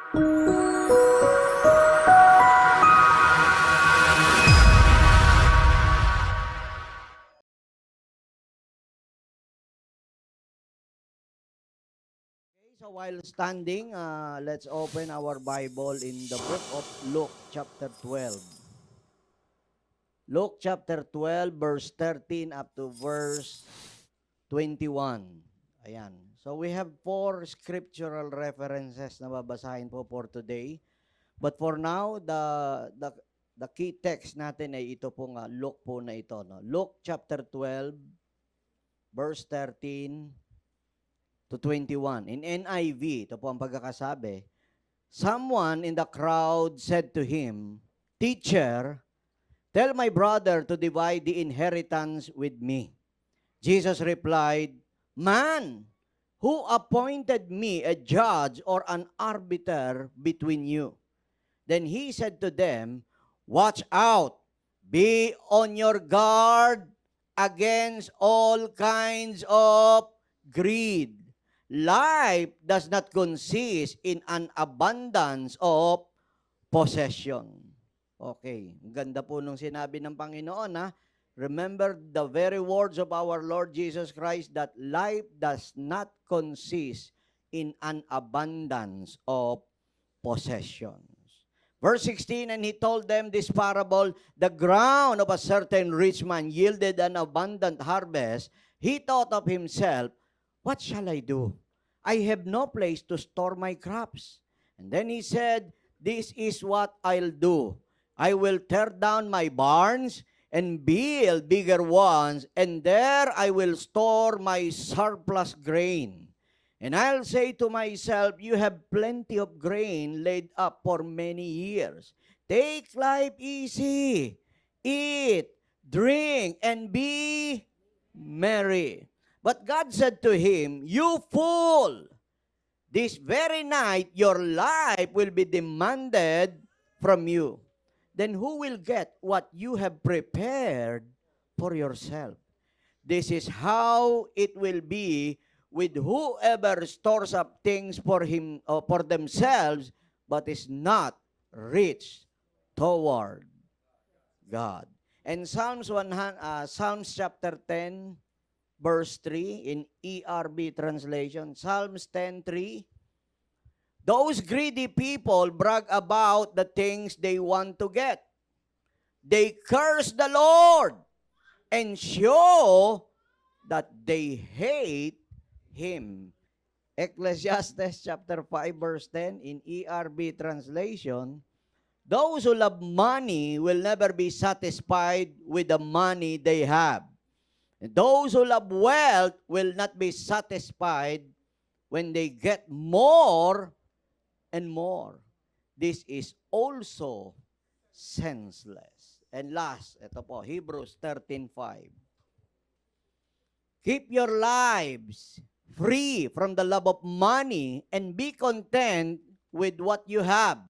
So while standing, let's open our Bible in the book of Luke chapter 12. Luke chapter 12 verse 13 up to verse 21. Ayan. So we have 4 scriptural references na babasahin po for today. But for now, the key text natin ay ito pong Luke po na ito. No? Luke chapter 12 verse 13 to 21. In NIV, ito po ang pagkakasabi, someone in the crowd said to him, "Teacher, tell my brother to divide the inheritance with me." Jesus replied, "Man, who appointed me a judge or an arbiter between you?" Then he said to them, "Watch out, be on your guard against all kinds of greed. Life does not consist in an abundance of possession." Okay, ganda po nung sinabi ng Panginoon, ha? Remember the very words of our Lord Jesus Christ that life does not consist in an abundance of possessions. Verse 16, and he told them this parable, the ground of a certain rich man yielded an abundant harvest. He thought of himself, "What shall I do? I have no place to store my crops." And then he said, "This is what I'll do. I will tear down my barns and build bigger ones, and there I will store my surplus grain. And I'll say to myself, you have plenty of grain laid up for many years. Take life easy. Eat, drink, and be merry." But God said to him, "You fool, this very night your life will be demanded from you. Then who will get what you have prepared for yourself? This is how it will be with whoever stores up things for him or for themselves, but is not rich toward God." And Psalms chapter 10, verse 3 in ERB translation, Psalms 10:3. Those greedy people brag about the things they want to get. They curse the Lord and show that they hate Him. Ecclesiastes chapter 5 verse 10 in ERB translation, those who love money will never be satisfied with the money they have. And those who love wealth will not be satisfied when they get more and more. This is also senseless. And last, ito po, Hebrews 13:5. Keep your lives free from the love of money and be content with what you have.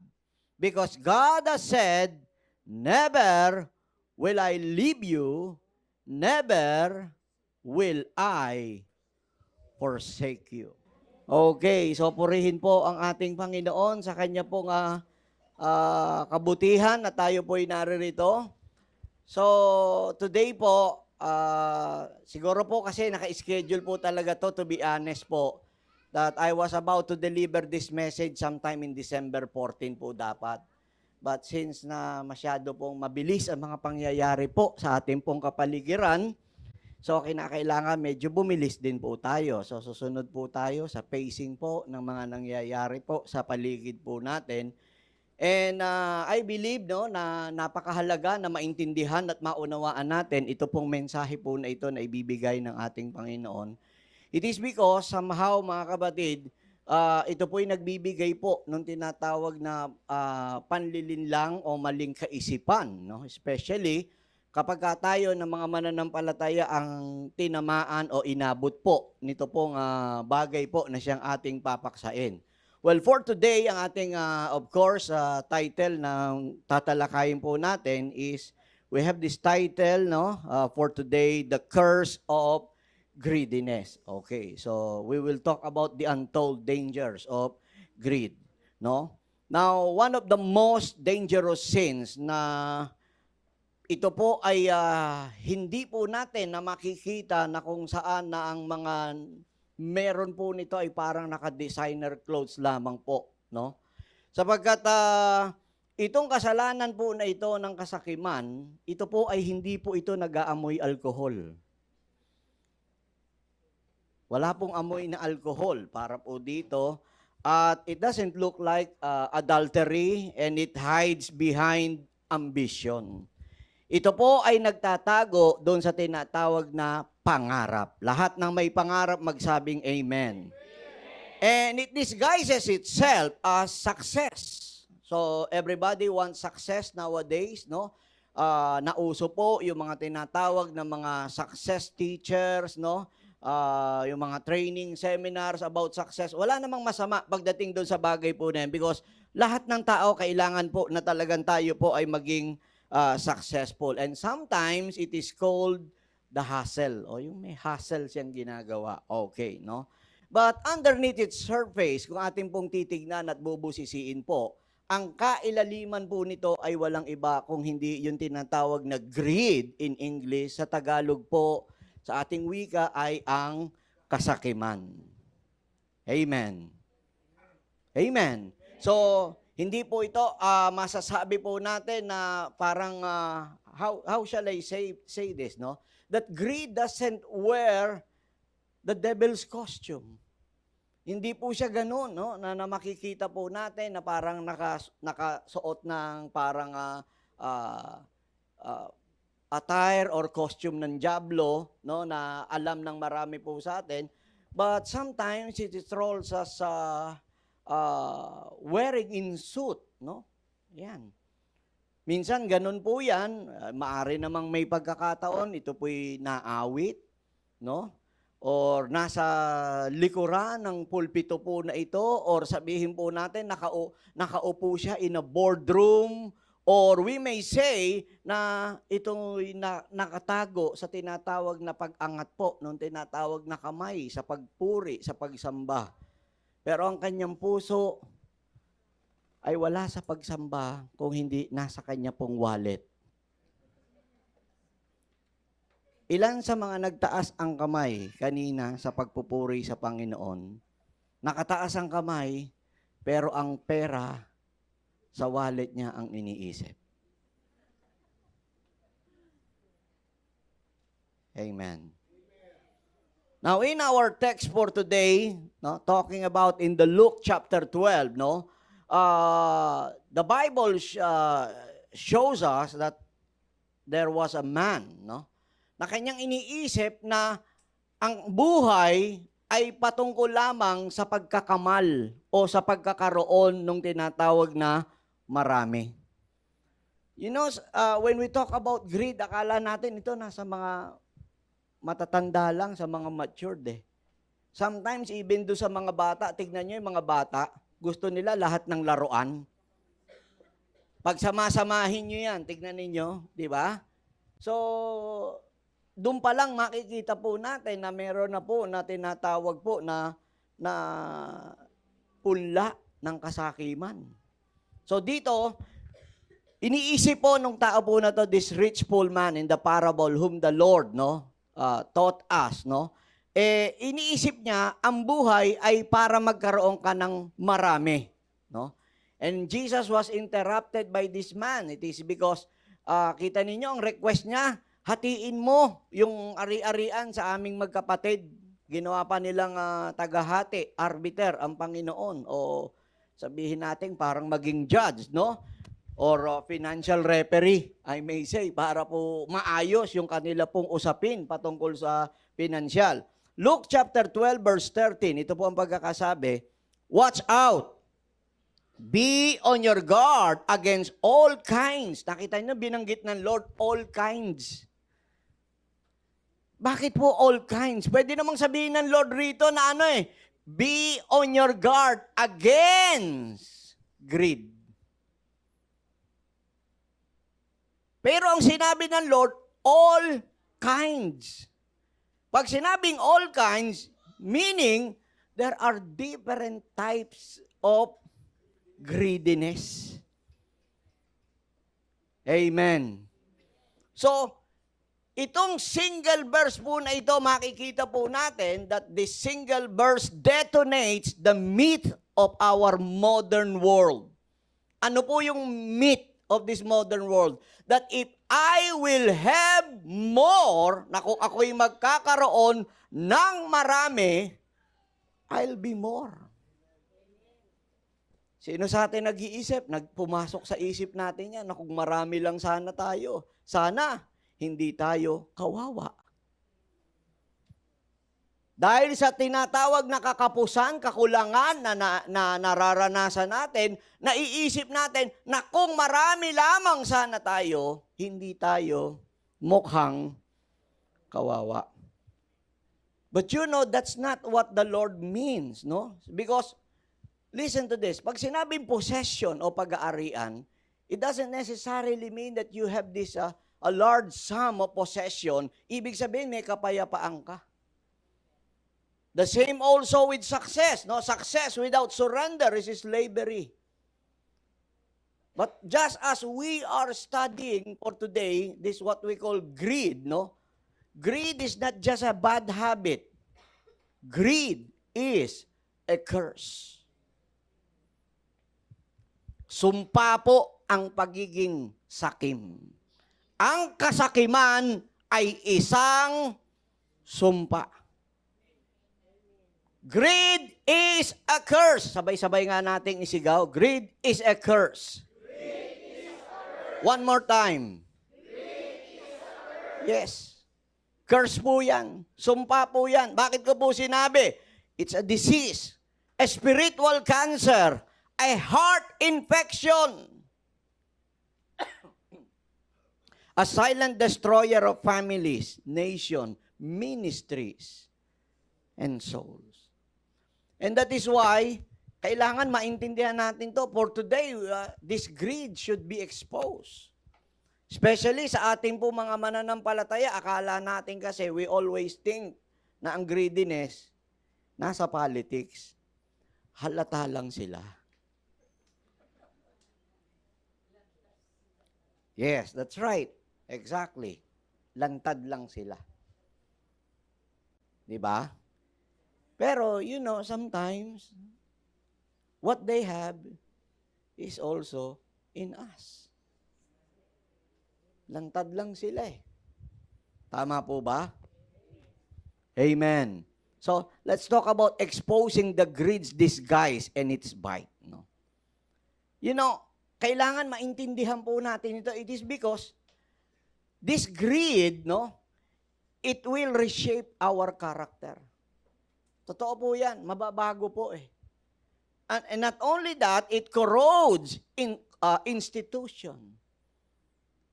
Because God has said, never will I leave you, never will I forsake you. Okay, so purihin po ang ating Panginoon sa kanya pong kabutihan na tayo po'y naririto. So, today po, siguro po kasi naka-schedule po talaga to be honest po, that I was about to deliver this message sometime in December 14 po dapat. But since na masyado pong mabilis ang mga pangyayari po sa ating pong kapaligiran, so kinakailangan medyo bumilis din po tayo. So susunod po tayo sa pacing po ng mga nangyayari po sa paligid po natin. And I believe na napakahalaga na maintindihan at maunawaan natin ito pong mensahe po na ito na ibibigay ng ating Panginoon. It is because somehow mga kabatid, ito po'y nagbibigay po ng tinatawag na panlilinlang o maling kaisipan, no? Especially kapag tayo ng mga mananampalataya ang tinamaan o inabot po nito pong bagay po na siyang ating papaksain. Well, for today, ang ating, of course, title na tatalakayin po natin is, we have this title, for today, The Curse of Greediness. Okay, so we will talk about the untold dangers of greed, no? Now, one of the most dangerous sins na ito po ay hindi po natin na makikita na kung saan na ang mga meron po nito ay parang naka-designer clothes lamang po, no? Sapagkat itong kasalanan po na ito ng kasakiman, ito po ay hindi po ito nag-aamoy alkohol. Wala pong amoy na alcohol para po dito. At it doesn't look like adultery and it hides behind ambition. Ito po ay nagtatago doon sa tinatawag na pangarap. Lahat ng may pangarap magsabing amen. And it disguises itself as success. So everybody wants success nowadays, no? Nauso po yung mga tinatawag na mga success teachers, no? Yung mga training seminars about success. Wala namang masama pagdating doon sa bagay po na yan because lahat ng tao kailangan po na talagang tayo po ay maging successful. And sometimes it is called the hustle. O yung may hustle siyang ginagawa. Okay, no? But underneath its surface, kung ating pong titignan at bubusisiin po, ang kailaliman po nito ay walang iba kung hindi yung tinatawag na greed in English. Sa Tagalog po, sa ating wika ay ang kasakiman. Amen. Amen. So, hindi po ito masasabi po natin na parang how shall I say this, no? That greed doesn't wear the devil's costume. Hindi po siya ganoon, no? Na makikita po natin na parang nakasuot ng parang attire or costume ng diablo, no, na alam ng marami po sa atin. But sometimes it rolls as wearing in suit, no? Yan. Minsan ganun po yan. Maari namang may pagkakataon, ito po'y naawit, no? Or nasa likuran ng pulpito po na ito, or sabihin po natin, nakaupo siya in a boardroom, or we may say na itong nakatago sa tinatawag na pag-angat po, nung tinatawag na kamay, sa pagpuri, sa pagsamba. Pero ang kanyang puso ay wala sa pagsamba kung hindi nasa kanya pong wallet. Ilan sa mga nagtaas ang kamay kanina sa pagpupuri sa Panginoon, nakataas ang kamay, pero ang pera sa wallet niya ang iniisip. Amen. Now, in our text for today, no, talking about in the Luke chapter 12, no, the Bible shows us that there was a man, no, na kanyang iniisip na ang buhay ay patungkol lamang sa pagkakamal o sa pagkakaroon ng tinatawag na marami. You know, when we talk about greed, akala natin ito nasa mga matatanda lang, sa mga matured eh. Sometimes even do sa mga bata, tignan nyo yung mga bata, gusto nila lahat ng laruan. Pag sama-samahin nyo yan, tignan ninyo, di ba? So, doon pa lang makikita po natin na meron na po na tinatawag po na punla ng kasakiman. So dito, iniisip po nung tao po na to, this rich poor man in the parable whom the Lord, no, taught us, no, iniisip niya, ang buhay ay para magkaroon ka ng marami, no? And Jesus was interrupted by this man. It is because, kita ninyo, ang request niya, hatiin mo yung ari-arian sa aming magkapatid. Ginawa pa nilang tagahati, arbiter, ang Panginoon. O sabihin natin parang maging judge, no? Or financial referee, I may say, para po maayos yung kanila pong usapin patungkol sa financial. Luke chapter 12 verse 13, ito po ang pagkakasabi, watch out. Be on your guard against all kinds. Nakita niyo, binanggit ng Lord, all kinds. Bakit po all kinds? Pwede namang sabihin ng Lord rito na be on your guard against greed. Pero ang sinabi ng Lord, all kinds. Pag sinabing all kinds, meaning there are different types of greediness. Amen. So, itong single verse po na ito, makikita po natin that this single verse detonates the myth of our modern world. Ano po yung myth of this modern world? That if I will have more, na kung ako'y magkakaroon ng marami, I'll be more. Sino sa atin nag-iisip? Nagpumasok sa isip natin yan na kung marami lang sana tayo. Sana, hindi tayo kawawa. Dahil sa tinatawag na kakapusan, kakulangan na nararanasan natin, naiisip natin na kung marami lamang sana tayo, hindi tayo mukhang kawawa. But you know, that's not what the Lord means, no? Because, listen to this, pag sinabing possession o pag-aarian, it doesn't necessarily mean that you have this a large sum of possession. Ibig sabihin, may kapayapaan ka. The same also with success. No? Success without surrender is slavery. But just as we are studying for today, this is what we call greed. No? Greed is not just a bad habit. Greed is a curse. Sumpa po ang pagiging sakim. Ang kasakiman ay isang sumpa. Greed is a curse. Sabay-sabay nga nating isigaw. Greed is a curse. Greed is a curse. One more time. Greed is a curse. Yes. Curse po yan. Sumpa po yan. Bakit ko po sinabi? It's a disease, a spiritual cancer, a heart infection, a silent destroyer of families, nation, ministries, and souls. And that is why, kailangan maintindihan natin to. For today, this greed should be exposed. Especially sa ating po mga mananampalataya, akala natin kasi we always think na ang greediness nasa politics. Halata lang sila. Yes, that's right. Exactly. Lantad lang sila. Diba? Pero, you know, sometimes, what they have is also in us. Lantad lang sila eh. Tama po ba? Amen. So, let's talk about exposing the greed's disguise and its bite. No? You know, kailangan maintindihan po natin ito. It is because this greed, no, it will reshape our character. Totoo po yan. Mababago po eh. And not only that, it corrodes in institution.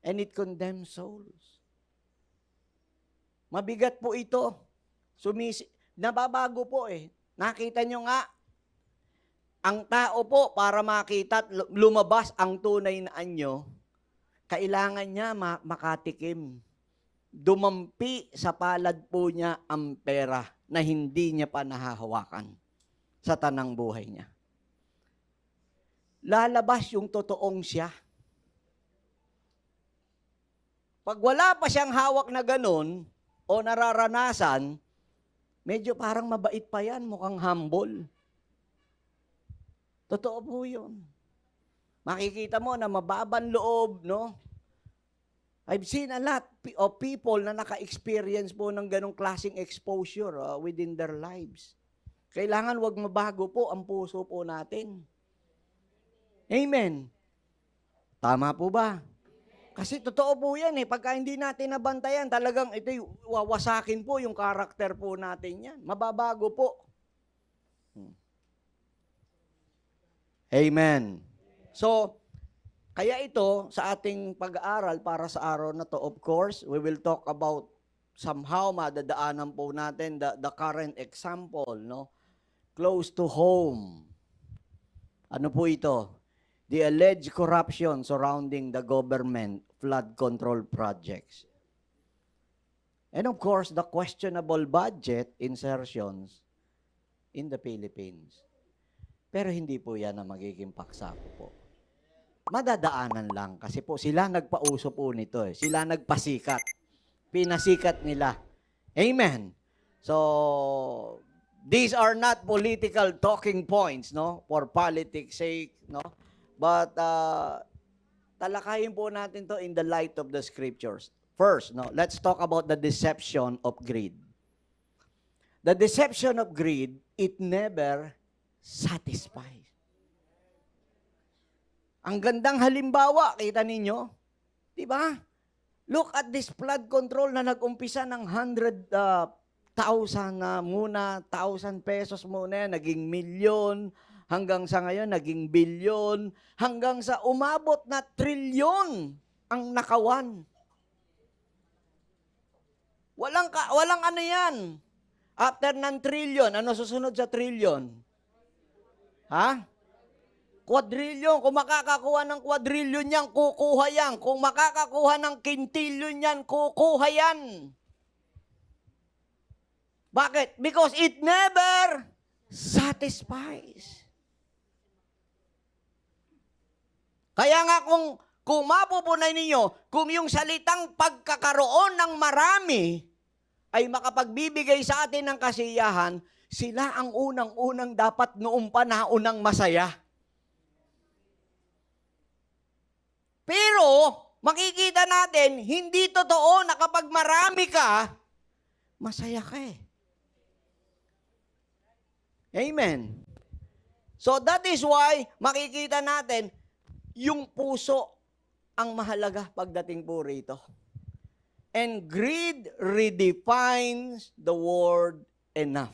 And it condemns souls. Mabigat po ito. Nababago po eh. Nakita nyo nga, ang tao po, para makita at lumabas ang tunay na anyo, kailangan niya makatikim. Dumampi sa palad po niya ang pera na hindi niya pa nahahawakan sa tanang buhay niya. Lalabas yung totoong siya. Pag wala pa siyang hawak na ganun o nararanasan, medyo parang mabait pa yan, mukhang humble. Totoo po yun. Makikita mo na mababan loob, no? I've seen a lot of people na naka-experience po ng ganong klaseng exposure within their lives. Kailangan wag mabago po ang puso po natin. Amen. Tama po ba? Kasi totoo po yan eh. Pagka hindi natin nabantayan, talagang ito'y wawasakin po yung karakter po natin yan. Mababago po. Amen. So, kaya ito, sa ating pag-aaral para sa araw na to, of course, we will talk about somehow madadaanan po natin the current example, no? Close to home. Ano po ito? The alleged corruption surrounding the government flood control projects. And of course, the questionable budget insertions in the Philippines. Pero hindi po yan ang magiging paksa ko po. Madadaanan lang kasi po sila nagpauso po nito eh. Sila nagpasikat. Pinasikat nila. Amen. So, these are not political talking points, no? For politics sake, no? But, talakayin po natin to in the light of the scriptures. First, no? Let's talk about the deception of greed. The deception of greed, it never satisfies. Ang gandang halimbawa, kita ninyo? Di ba? Look at this flood control na nag-umpisa ng 100,000 na muna, 1,000 pesos muna, naging milyon, hanggang sa ngayon, naging bilyon, hanggang sa umabot na trilyon ang nakawan. Walang ano yan. After ng trilyon, ano susunod sa trilyon? Ha? Quadrillion. Kung makakakuha ng quadrillion yan, kukuha yan. Kung makakakuha ng quintillion yan, kukuha yan. Bakit? Because it never satisfies. Kaya nga kung mapupunay ninyo, kung yung salitang pagkakaroon ng marami ay makapagbibigay sa atin ng kasiyahan, sila ang unang-unang dapat noong panaunang masaya. Pero, makikita natin, hindi totoo na kapag marami ka, masaya ka eh. Amen. So, that is why, makikita natin, yung puso ang mahalaga pagdating po rito. And greed redefines the word enough.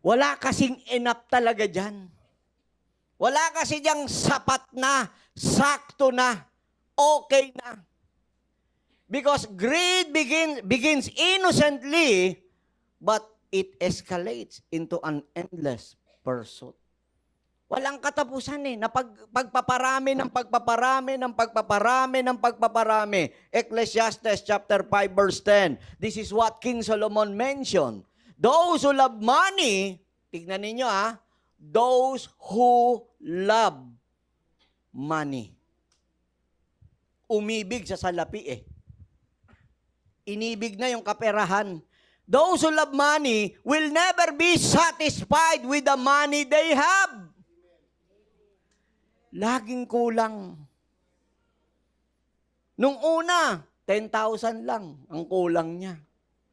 Wala kasing enough talaga dyan. Wala kasi diyang sapat na, sakto na, okay na. Because greed begins innocently, but it escalates into an endless pursuit. Walang katapusan eh, na pagpaparami ng pagpaparami ng pagpaparami ng pagpaparami. Ecclesiastes chapter 5 verse 10. This is what King Solomon mentioned. Those who love money, tignan ninyo those who love money. Umibig sa salapi eh. Inibig na yung kaperahan. Those who love money will never be satisfied with the money they have. Laging kulang. Nung una, 10,000 lang ang kulang niya.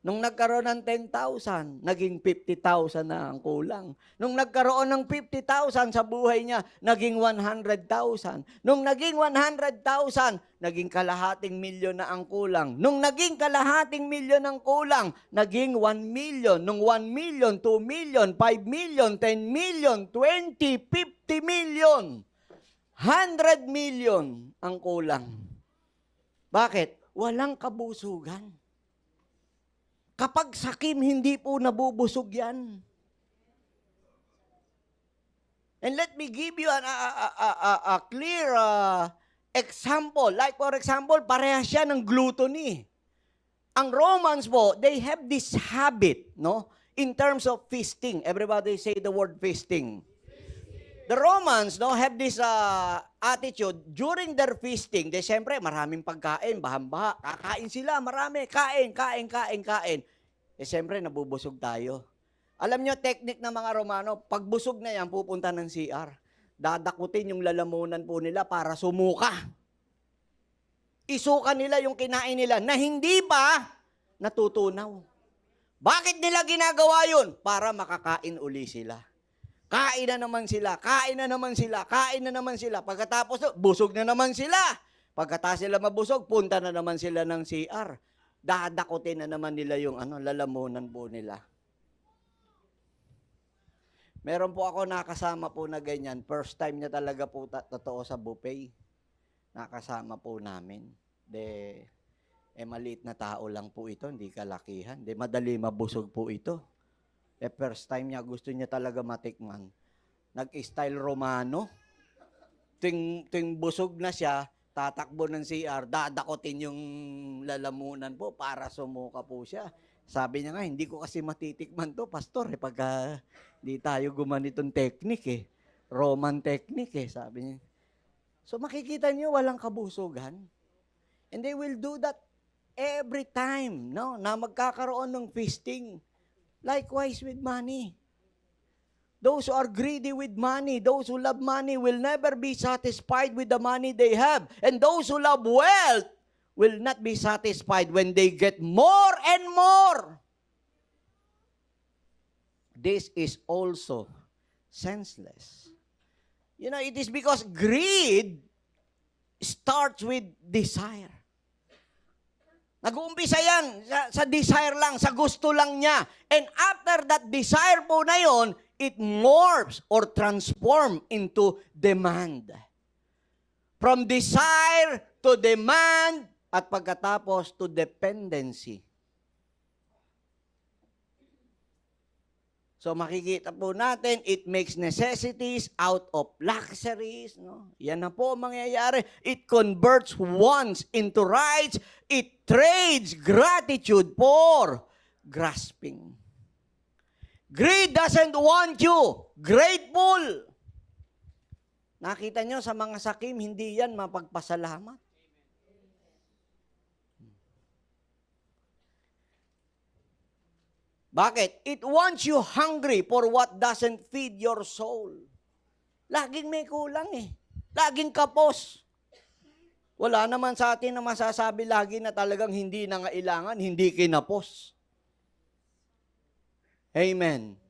Nung nagkaroon ng 10,000, naging 50,000 na ang kulang. Nung nagkaroon ng 50,000 sa buhay niya, naging 100,000. Nung naging 100,000, naging kalahating milyon na ang kulang. Nung naging kalahating milyon ang kulang, naging 1 million. Nung 1 million, 2 million, 5 million, 10 million, 20, 50 million. 100 million ang kulang. Bakit? Walang kabusugan. Kapag sakim, hindi po nabubusog yan. And let me give you a clear example. Like for example, parehas siya ng gluttony. Ang Romans po, they have this habit, no? In terms of feasting. Everybody say the word feasting. The Romans, no, have this attitude during their feasting. They siyempre maraming pagkain, bahang-baha. Kakain sila, marami, kain. Eh siyempre nabubusog tayo. Alam nyo, technique ng mga Romano, pag busog na yan, pupunta ng CR. Dadakutin yung lalamunan po nila para sumuka. Isuka nila yung kinain nila na hindi pa natutunaw. Bakit nila ginagawa yun? Para makakain uli sila. Kain na naman sila, kain na naman sila, kain na naman sila. Pagkatapos, busog na naman sila. Pagkatapos sila mabusog, punta na naman sila ng CR. Dadakutin na naman nila yung lalamunan po nila. Meron po ako nakasama po na ganyan. First time niya talaga po totoo sa buffet. Nakasama po namin. Maliit na tao lang po ito, hindi kalakihan. Madali mabusog po ito. First time niya, gusto niya talaga matikman. Nag-style Romano. Tuwing busog na siya, tatakbo ng CR, dadakotin yung lalamunan po para sumuka po siya. Sabi niya nga, hindi ko kasi matitikman to, pastor, pagka hindi tayo gumanitong technique Roman technique sabi niya. So makikita niyo walang kabusugan. And they will do that every time, no? Na magkakaroon ng feasting. Likewise with money. Those who are greedy with money, those who love money will never be satisfied with the money they have. And those who love wealth will not be satisfied when they get more and more. This is also senseless. You know, it is because greed starts with desire. Nag-uumpisa yan sa desire lang, sa gusto lang niya. And after that desire po na yon, it morphs or transform into demand. From desire to demand at pagkatapos to dependency. So makikita po natin, it makes necessities out of luxuries. No? Yan na po mangyayari. It converts wants into rights. It trades gratitude for grasping. Greed doesn't want you grateful. Nakita nyo sa mga sakim, hindi yan mapagpasalamat. Bakit? It wants you hungry for what doesn't feed your soul. Laging may kulang Laging kapos. Wala naman sa atin na masasabi lagi na talagang hindi nangailangan, hindi kinapos. Amen.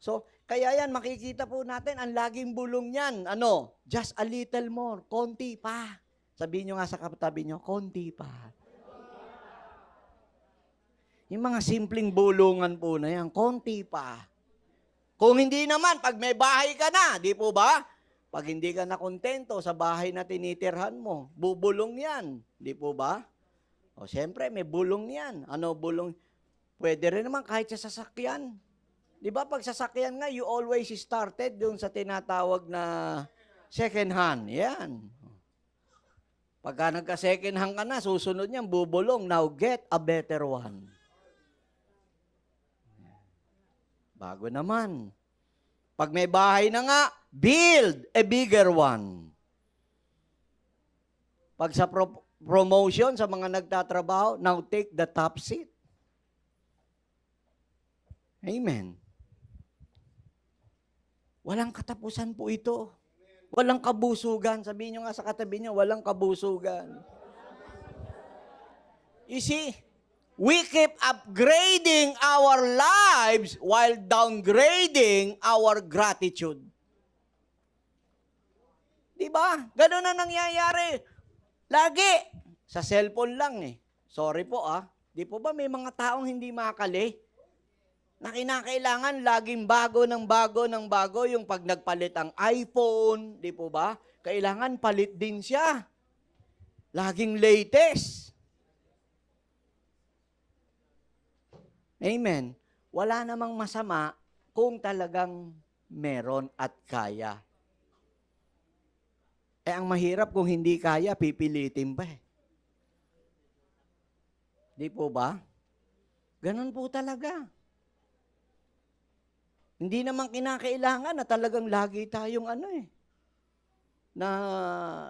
So, kaya yan, makikita po natin, ang laging bulong yan. Ano? Just a little more. Konti pa. Sabihin nyo nga sa katabi nyo, konti pa. Yung mga simpleng bulungan po na yan, konti pa. Kung hindi naman, pag may bahay ka na, di po ba? Pag hindi ka na kontento sa bahay na tinitirhan mo, bubulong yan. Di po ba? O siyempre, may bulong yan. Ano bulong? Pwede rin naman kahit sa sasakyan. Di ba? Pag sasakyan nga, you always started dun sa tinatawag na second hand. Yan. Pagka nagka-second hand ka na, susunod niyan, bubulong. Now get a better one. Bago naman. Pag may bahay na nga, build a bigger one. Pag sa promotion sa mga nagtatrabaho, now take the top seat. Amen. Walang katapusan po ito. Walang kabusugan. Sabihin nyo nga sa katabi nyo, walang kabusugan. You see, we keep upgrading our lives while downgrading our gratitude. Diba? Ganun na nangyayari. Lagi. Sa cellphone lang Sorry po Di po ba may mga taong hindi makakali? Na kinakailangan laging bago ng bago yung pag nagpalit ang iPhone, di po ba? Kailangan palit din siya. Laging latest. Amen. Wala namang masama kung talagang meron at kaya. Ang mahirap kung hindi kaya, pipilitin pa Di po ba? Ganun po talaga. Hindi naman kinakailangan na talagang lagi tayong na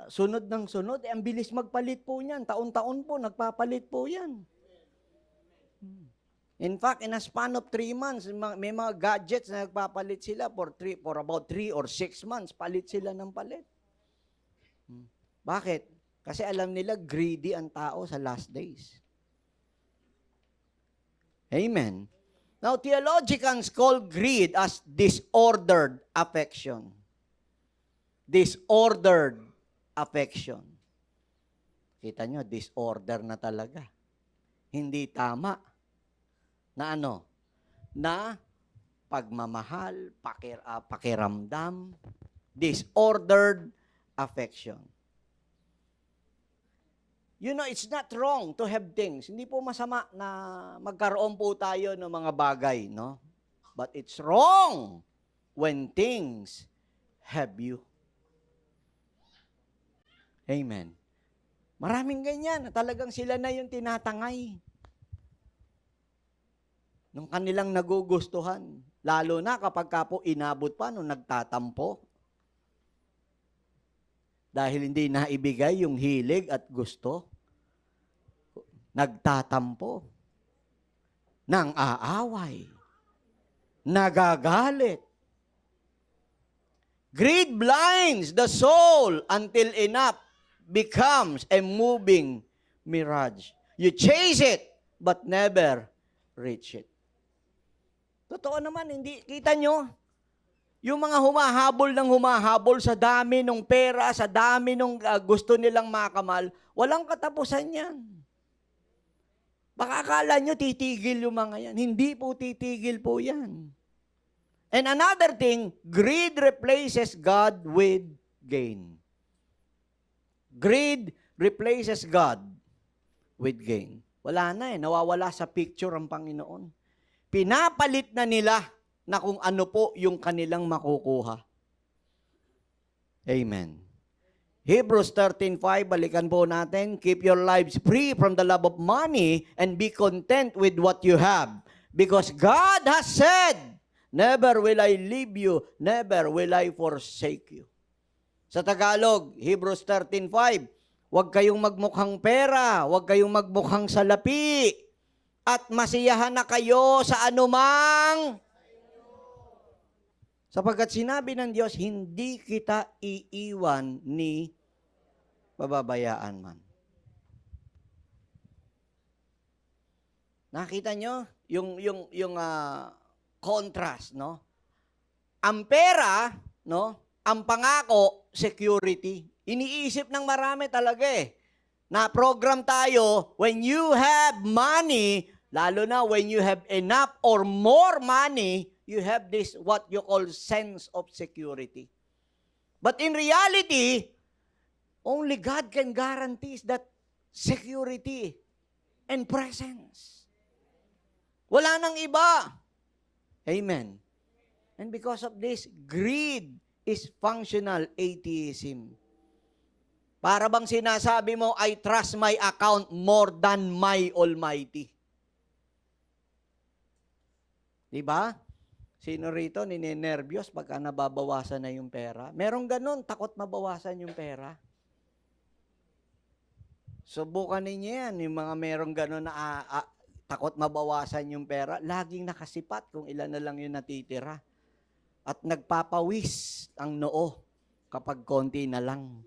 sunod ng sunod. Ang bilis magpalit po niyan. Taon-taon po, nagpapalit po yan. In fact, in a span of 3 months, may mga gadgets na nagpapalit sila for about 3 or 6 months. Palit sila ng palit. Bakit? Kasi alam nila greedy ang tao sa last days. Amen. Now, theologians call greed as disordered affection. Disordered affection. Kita nyo, disorder na talaga. Hindi tama. Na Na pagmamahal, pakiramdam, disordered affection. You know, it's not wrong to have things. Hindi po masama na magkaroon po tayo ng mga bagay, no? But it's wrong when things have you. Amen. Maraming ganyan. Talagang sila na yung tinatangay. Nung kanilang nagugustuhan. Lalo na kapag ka po inabot pa nung nagtatampo. Dahil hindi naibigay yung hilig at gusto. Nagtatampo. Nang aaway. Nagagalit. Greed blinds the soul until enough becomes a moving mirage. You chase it, but never reach it. Totoo naman, hindi. Kita nyo? Yung mga humahabol sa dami ng pera, sa dami ng gusto nilang makamal, walang katapusan yan. Baka akala nyo titigil yung mga yan. Hindi po titigil po yan. And another thing, greed replaces God with gain. Greed replaces God with gain. Wala na nawawala sa picture ang Panginoon. Pinapalit na nila na kung ano po yung kanilang makukuha. Amen. Hebrews 13:5, balikan po natin. Keep your lives free from the love of money and be content with what you have. Because God has said, never will I leave you, never will I forsake you. Sa Tagalog, Hebrews 13:5, huwag kayong magmukhang pera, huwag kayong magmukhang salapi, at masiyahan na kayo sa anumang. Sapagkat sinabi ng Diyos, hindi kita iiwan ni pababayaan man. Nakita nyo? Yung contrast, no? Ang pera, no? Ang pangako, security. Iniisip ng marami talaga na program tayo, when you have money, lalo na when you have enough or more money, you have this what you call sense of security. But in reality, only God can guarantee that security and presence. Wala nang iba. Amen. And because of this, greed is functional atheism. Para bang sinasabi mo, I trust my account more than my Almighty. Diba? Sino rito ninenervyos pagka nababawasan na yung pera? Merong ganun, takot mabawasan yung pera. Subukan ninyo yan, yung mga merong ganun na takot mabawasan yung pera, laging nakasipat kung ilan na lang yung natitira. At nagpapawis ang noo kapag konti na lang.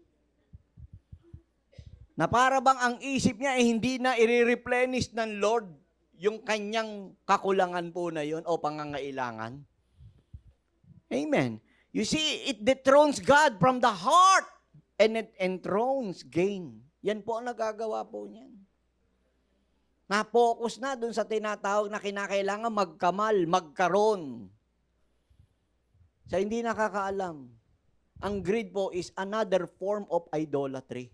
Na para bang ang isip niya hindi na i-replenish ng Lord yung kanyang kakulangan po na yun o pangangailangan. Amen. You see, it dethrones God from the heart and it enthrones gain. Yan po ang nagagawa po niyan. Na-focus na dun sa tinatawag na kinakailangan magkamal, magkaroon. Sa hindi nakakaalam, ang greed po is another form of idolatry.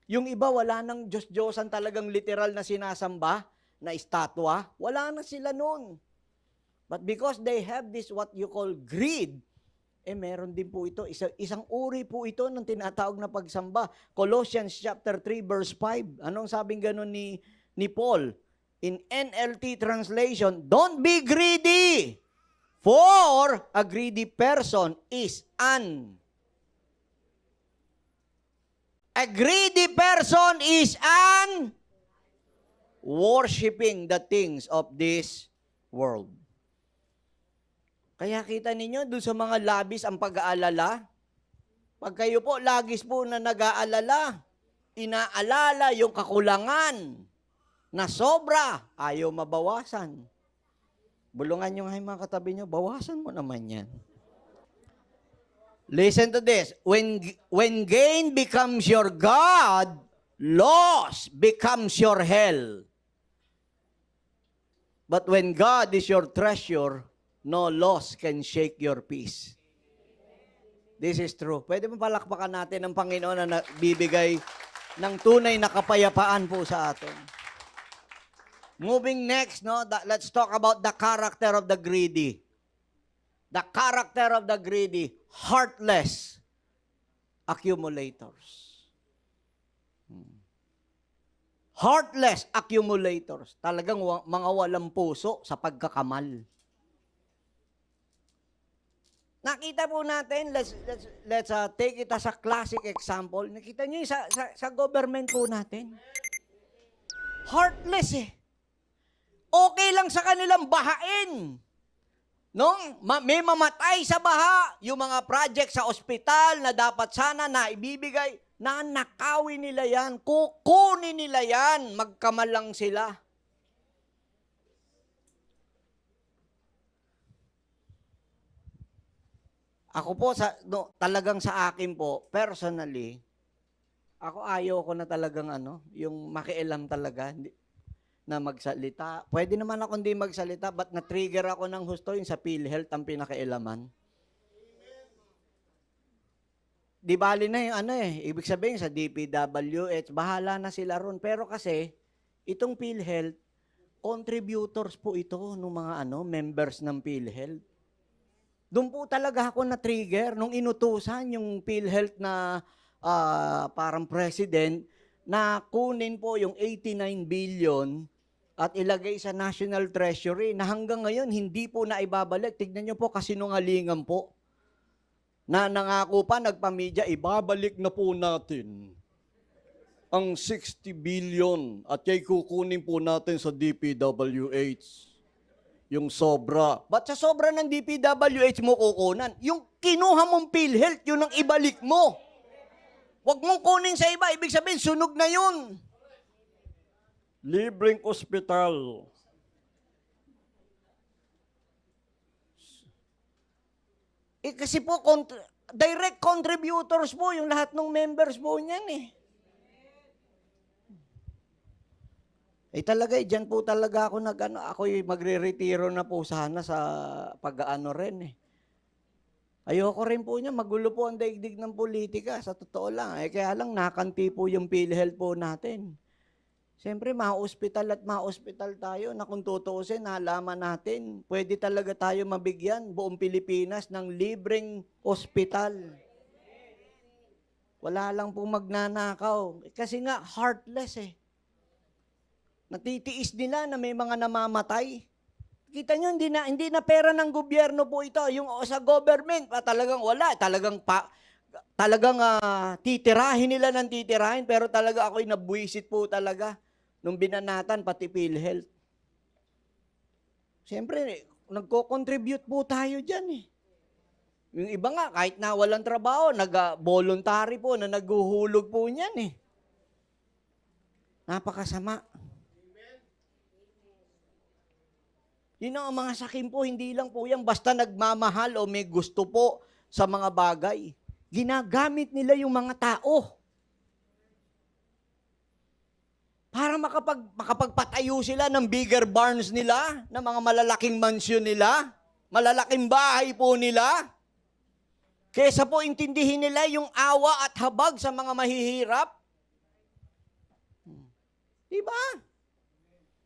Yung iba, wala nang Diyos-Diyosan talagang literal na sinasamba, na estatwa, wala na sila noon. But because they have this what you call greed, meron din po ito, isang uri po ito ng tinatawag na pagsamba. Colossians chapter 3 verse 5. Anong sabing ganun ni Paul? In NLT translation, don't be greedy, for a greedy person is a greedy person is worshiping the things of this world. Kaya kita ninyo, doon sa mga labis ang pag-aalala, pag kayo po, lagis po na nag-aalala, inaalala yung kakulangan na sobra, ayaw mabawasan. Bulungan nyo nga yung mga katabi nyo, bawasan mo naman yan. Listen to this. When gain becomes your God, loss becomes your hell. But when God is your treasure, no loss can shake your peace. This is true. Pwede mo palakpakan natin ang Panginoon na bibigay ng tunay na kapayapaan po sa atin. Moving next, let's talk about the character of the greedy. The character of the greedy, heartless accumulators. Heartless accumulators. Talagang mga walang puso sa pagkakamal. Nakita po natin, let's take it as a classic example. Nakita niyo sa government po natin. Heartless eh. Okay lang sa kanilang bahain. No? May mamatay sa baha, yung mga project sa ospital na dapat sana na ibibigay, nakawin nila yan, kukunin nila yan, magkamal lang sila. Ako po, talagang sa akin po, personally, ako ayaw ko na talagang yung makialam talaga na magsalita. Pwede naman ako hindi magsalita, but na-trigger ako ng husto yung sa PhilHealth ang pinakailaman. Di bali na yung ibig sabihin sa DPWH, bahala na sila ron. Pero kasi, itong PhilHealth, contributors po ito ng mga members ng PhilHealth. Doon po talaga ako na-trigger nung inutusan yung PhilHealth na parang president na kunin po yung 89 billion at ilagay sa National Treasury na hanggang ngayon hindi po na ibabalik. Tignan nyo po, kasinungalingan po. Na nangako pa, nagpamedya, ibabalik na po natin ang 60 billion at kay kukunin po natin sa DPWH. Yung sobra. Ba't sa sobra ng DPWH mo kukunan? Yung kinuha mong PhilHealth, yun ang ibalik mo. Huwag mong kunin sa iba. Ibig sabihin, sunog na yun. Libreng ospital. Kasi po, direct contributors po yung lahat ng members po niyan eh. Talaga, dyan po talaga ako ako'y magre-retiro na po sana sa pag-aano rin eh. Ayoko rin po niya, magulo po ang daigdig ng politika, sa totoo lang. Kaya lang, nakanti po yung PhilHealth po natin. Siyempre, ma-hospital tayo na kung tutuusin, nalaman natin, pwede talaga tayo mabigyan buong Pilipinas ng libreng ospital. Wala lang po magnanakaw. Kasi nga, heartless eh. Natitiis nila na may mga namamatay. Kita nyo, hindi na pera ng gobyerno po ito. Yung sa government, talagang wala. Talagang titirahin nila ng titirahin. Pero talaga ako'y nabwisit po talaga nung binanatan pati PhilHealth. Siyempre, nagko-contribute po tayo dyan eh. Yung iba nga, kahit na walang trabaho, nag-voluntary po na naghuhulog po niyan eh. Napakasama. Yun ang mga sakim po, hindi lang po yan basta nagmamahal o may gusto po sa mga bagay. Ginagamit nila yung mga tao. Para makapagpatayo sila ng bigger barns nila, ng mga malalaking mansyon nila, malalaking bahay po nila. Kesa po intindihin nila yung awa at habag sa mga mahihirap. Diba?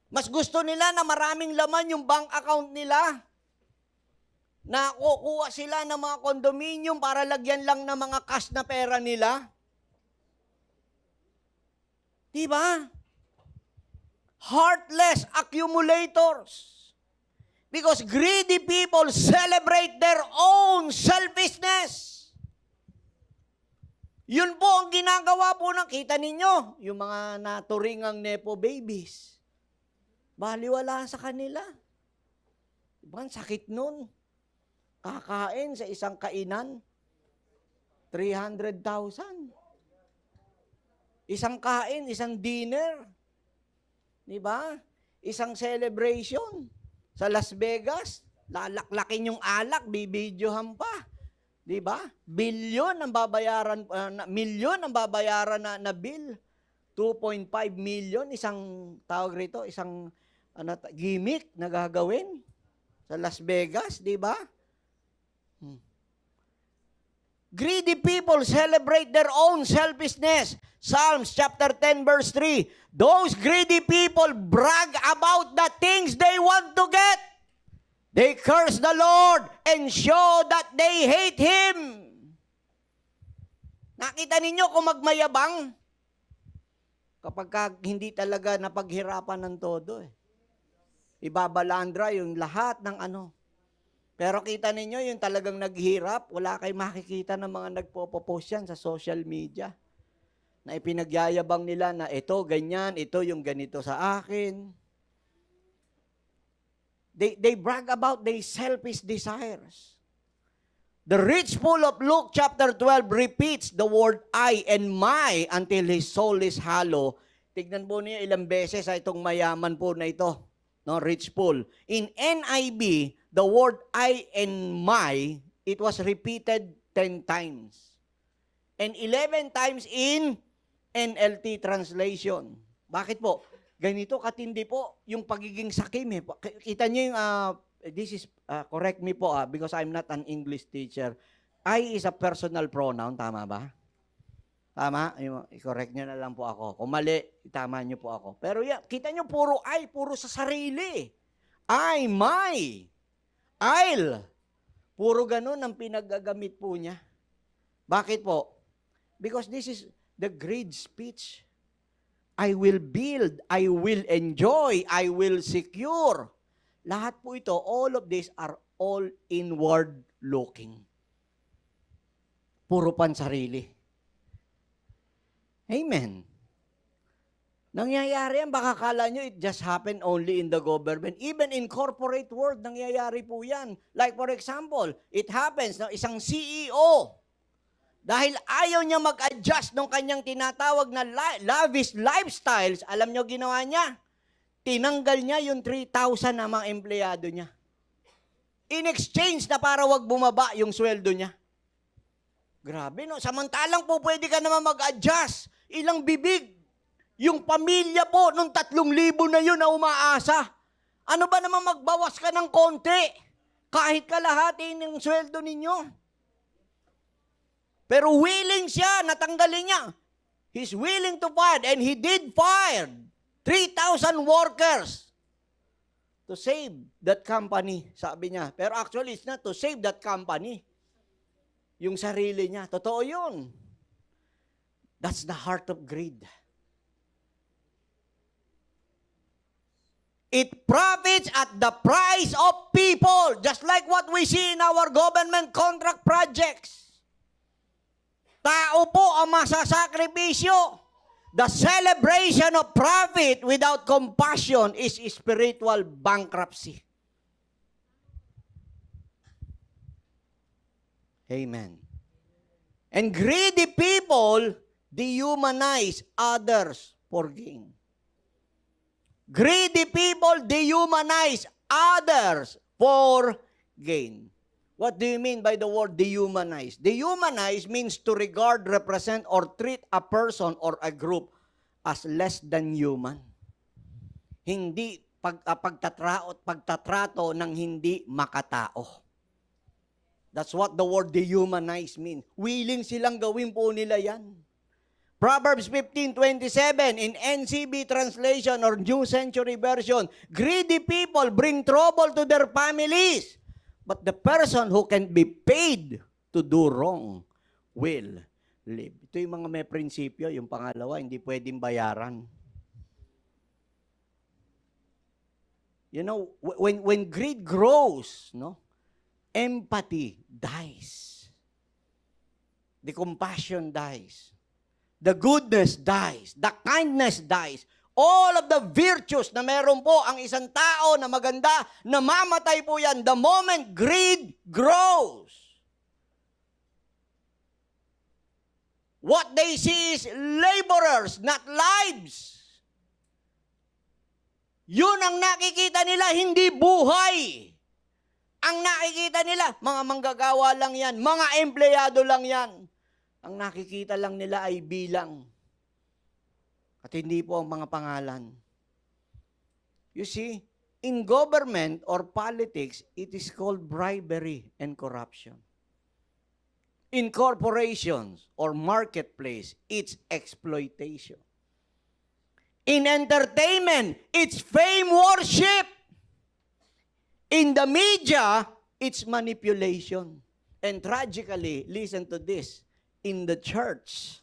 Mas gusto nila na maraming laman yung bank account nila. Na kukuha sila ng mga condominium para lagyan lang ng mga cash na pera nila. Diba? Heartless accumulators. Because greedy people celebrate their own selfishness. Yun po ang ginagawa po kita ninyo, yung mga naturingang nepo babies. Baliwala sa kanila. Diba? Sakit nun. Kakain sa isang kainan, 300,000. Isang kain, isang dinner. Diba? Isang celebration. Sa Las Vegas, lalaklakin yung alak, bibidyohan pa. Diba? Milyon ang babayaran na bill. 2.5 million, isang tawag rito, isang gimmick na gagawin sa Las Vegas, di ba? Greedy people celebrate their own selfishness. Psalms chapter 10 verse 3. Those greedy people brag about the things they want to get. They curse the Lord and show that they hate Him. Nakita ninyo kung magmayabang? Hindi talaga napaghirapan ng todo eh. Ibabalandra yung lahat ng ano. Pero kita ninyo, yung talagang naghirap, wala kayo makikita ng mga nagpo-post yan sa social media. Na ipinagyayabang nila na ito, ganyan, ito yung ganito sa akin. They brag about their selfish desires. The rich fool of Luke chapter 12 repeats the word I and my until his soul is hollow. Tignan po niyo ilang beses ay itong mayaman po na ito. No, rich fool. In NIV, the word I and my, it was repeated 10 times. And 11 times in NLT translation. Bakit po? Ganito katindi po yung pagiging sakim eh. Kita niyo yung, this is, correct me po because I'm not an English teacher. I is a personal pronoun, tama ba? Tama? I-correct niyo na lang po ako. Kung mali, tama niyo po ako. Pero yeah, kita niyo puro I, puro sa sarili. I, my, I'll. Puro ganun ang pinagagamit po niya. Bakit po? Because this is the great speech. I will build, I will enjoy, I will secure. Lahat po ito, all of these are all inward looking. Puro pansarili. Amen. Nangyayari yan, baka kala nyo it just happened only in the government. Even in corporate world, nangyayari po yan. Like for example, it happens na isang CEO, dahil ayaw niya mag-adjust ng kanyang tinatawag na lavish lifestyles, alam niyo ginawa niya? Tinanggal niya yung 3,000 na mga empleyado niya. In exchange na para wag bumaba yung sweldo niya. Grabe no, samantalang po pwede ka naman mag-adjust. Ilang bibig. Yung pamilya po, nung 3,000 na yun na umaasa. Ano ba naman magbawas ka ng konti? Kahit kalahati ng sweldo ninyo. Pero willing siya, natanggalin niya. He's willing to fire, and he did fire 3,000 workers to save that company, sabi niya. Pero actually, it's not to save that company. Yung sarili niya. Totoo yun. That's the heart of greed. It profits at the price of people, just like what we see in our government contract projects. Tao po ang masasakripisyo. The celebration of profit without compassion is spiritual bankruptcy. Amen. And greedy people dehumanize others for gain. Greedy people dehumanize others for gain. What do you mean by the word dehumanize? Dehumanize means to regard, represent, or treat a person or a group as less than human. Hindi pagtatrato ng hindi makatao. That's what the word dehumanize means. Willing silang gawin po nila yan. Proverbs 15:27 in NCB translation or New Century Version, greedy people bring trouble to their families. But the person who can be paid to do wrong will live. Ito yung mga may prinsipyo. Yung pangalawa, hindi pwedeng bayaran. You know, when greed grows, no, empathy dies. The compassion dies. The goodness dies. The kindness dies. All of the virtues na meron po ang isang tao na maganda, namamatay po yan the moment greed grows. What they see is laborers, not lives. Yun ang nakikita nila, hindi buhay. Ang nakikita nila, mga manggagawa lang yan, mga empleyado lang yan. Ang nakikita lang nila ay bilang. At hindi po ang mga pangalan. You see, in government or politics, it is called bribery and corruption. In corporations or marketplace, it's exploitation. In entertainment, it's fame worship. In the media, it's manipulation. And tragically, listen to this, in the church,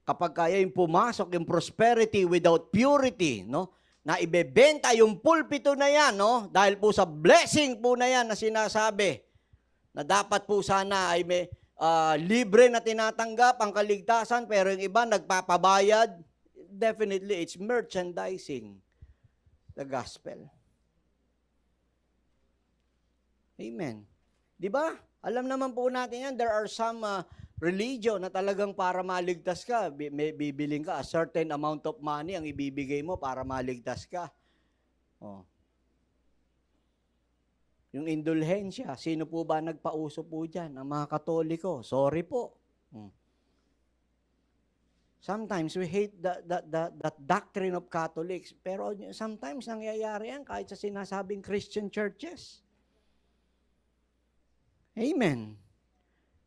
kapag kaya yung pumasok yung prosperity without purity, no? Na ibebenta yung pulpito na yan, no? Dahil po sa blessing po na yan na sinasabi, na dapat po sana ay may libre na tinatanggap ang kaligtasan, pero yung iba nagpapabayad. Definitely, it's merchandising the gospel. Amen. Di ba? Alam naman po natin yan, there are some religion na talagang para maligtas ka, bibiling ka a certain amount of money ang ibibigay mo para maligtas ka. Oh. Yung indulhensya, sino po ba nagpauso po dyan? Ang mga Katoliko. Sorry po. Sometimes we hate that doctrine of Catholics, pero sometimes nangyayari yan kahit sa sinasabing Christian churches. Amen.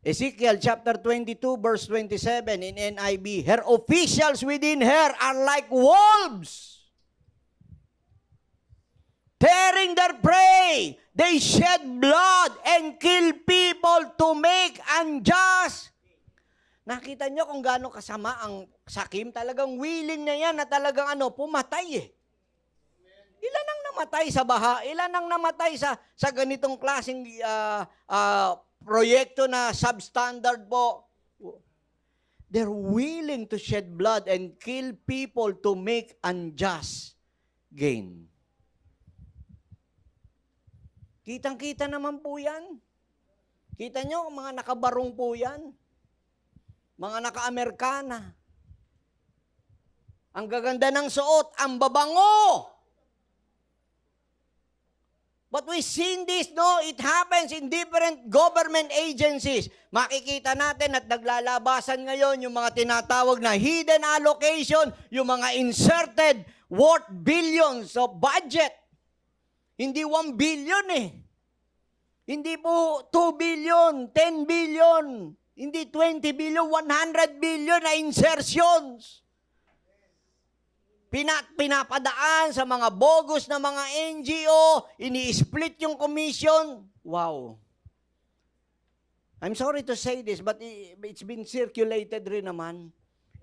Ezekiel chapter 22 verse 27 in NIV, her officials within her are like wolves, tearing their prey. They shed blood and kill people to make unjust. Nakita nyo kung gaano kasama ang sakim? Talagang willing na yan na talagang pumatay eh. Ilan ang namatay sa baha? Ilan ang namatay sa ganitong klaseng proyekto na substandard po? They're willing to shed blood and kill people to make unjust gain. Kitang-kita naman po yan. Kita nyo, mga nakabarong po yan. Mga naka-Amerikana. Ang gaganda ng suot, ang babango. But we seen this, no? It happens in different government agencies. Makikita natin at naglalabasan ngayon yung mga tinatawag na hidden allocation, yung mga inserted worth billions of budget. Hindi 1 billion eh. Hindi po 2 billion, 10 billion, hindi 20 billion, 100 billion na insertions. Pinapadaan sa mga bogus na mga NGO, ini-split yung commission. Wow. I'm sorry to say this, but it's been circulated rin naman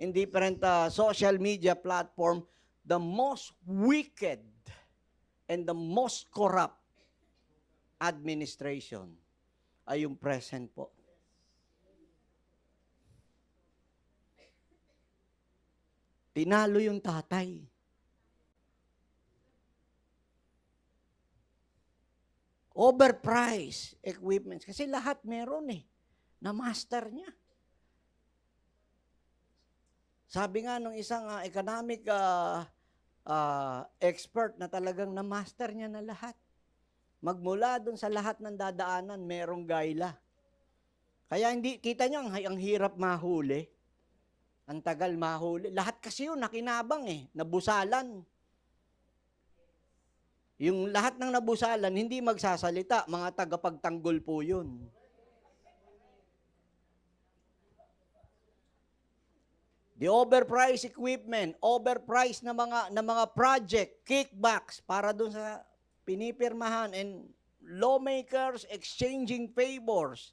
in different social media platform, the most wicked and the most corrupt administration ay yung present po. Tinalo yung tatay. Overpriced equipments. Kasi lahat meron eh. Na-master niya. Sabi nga nung isang economic expert na talagang na-master niya na lahat. Magmula dun sa lahat ng dadaanan, merong gaila. Kaya hindi, kita niyo, ang hirap mahuli. Ang tagal mahuli. Lahat kasi yun, nakinabang eh. Nabusalan. Yung lahat ng nabusalan, hindi magsasalita. Mga tagapagtanggol po yun. The overpriced equipment, overpriced na mga project, kickbacks para dun sa pinipirmahan, and lawmakers exchanging favors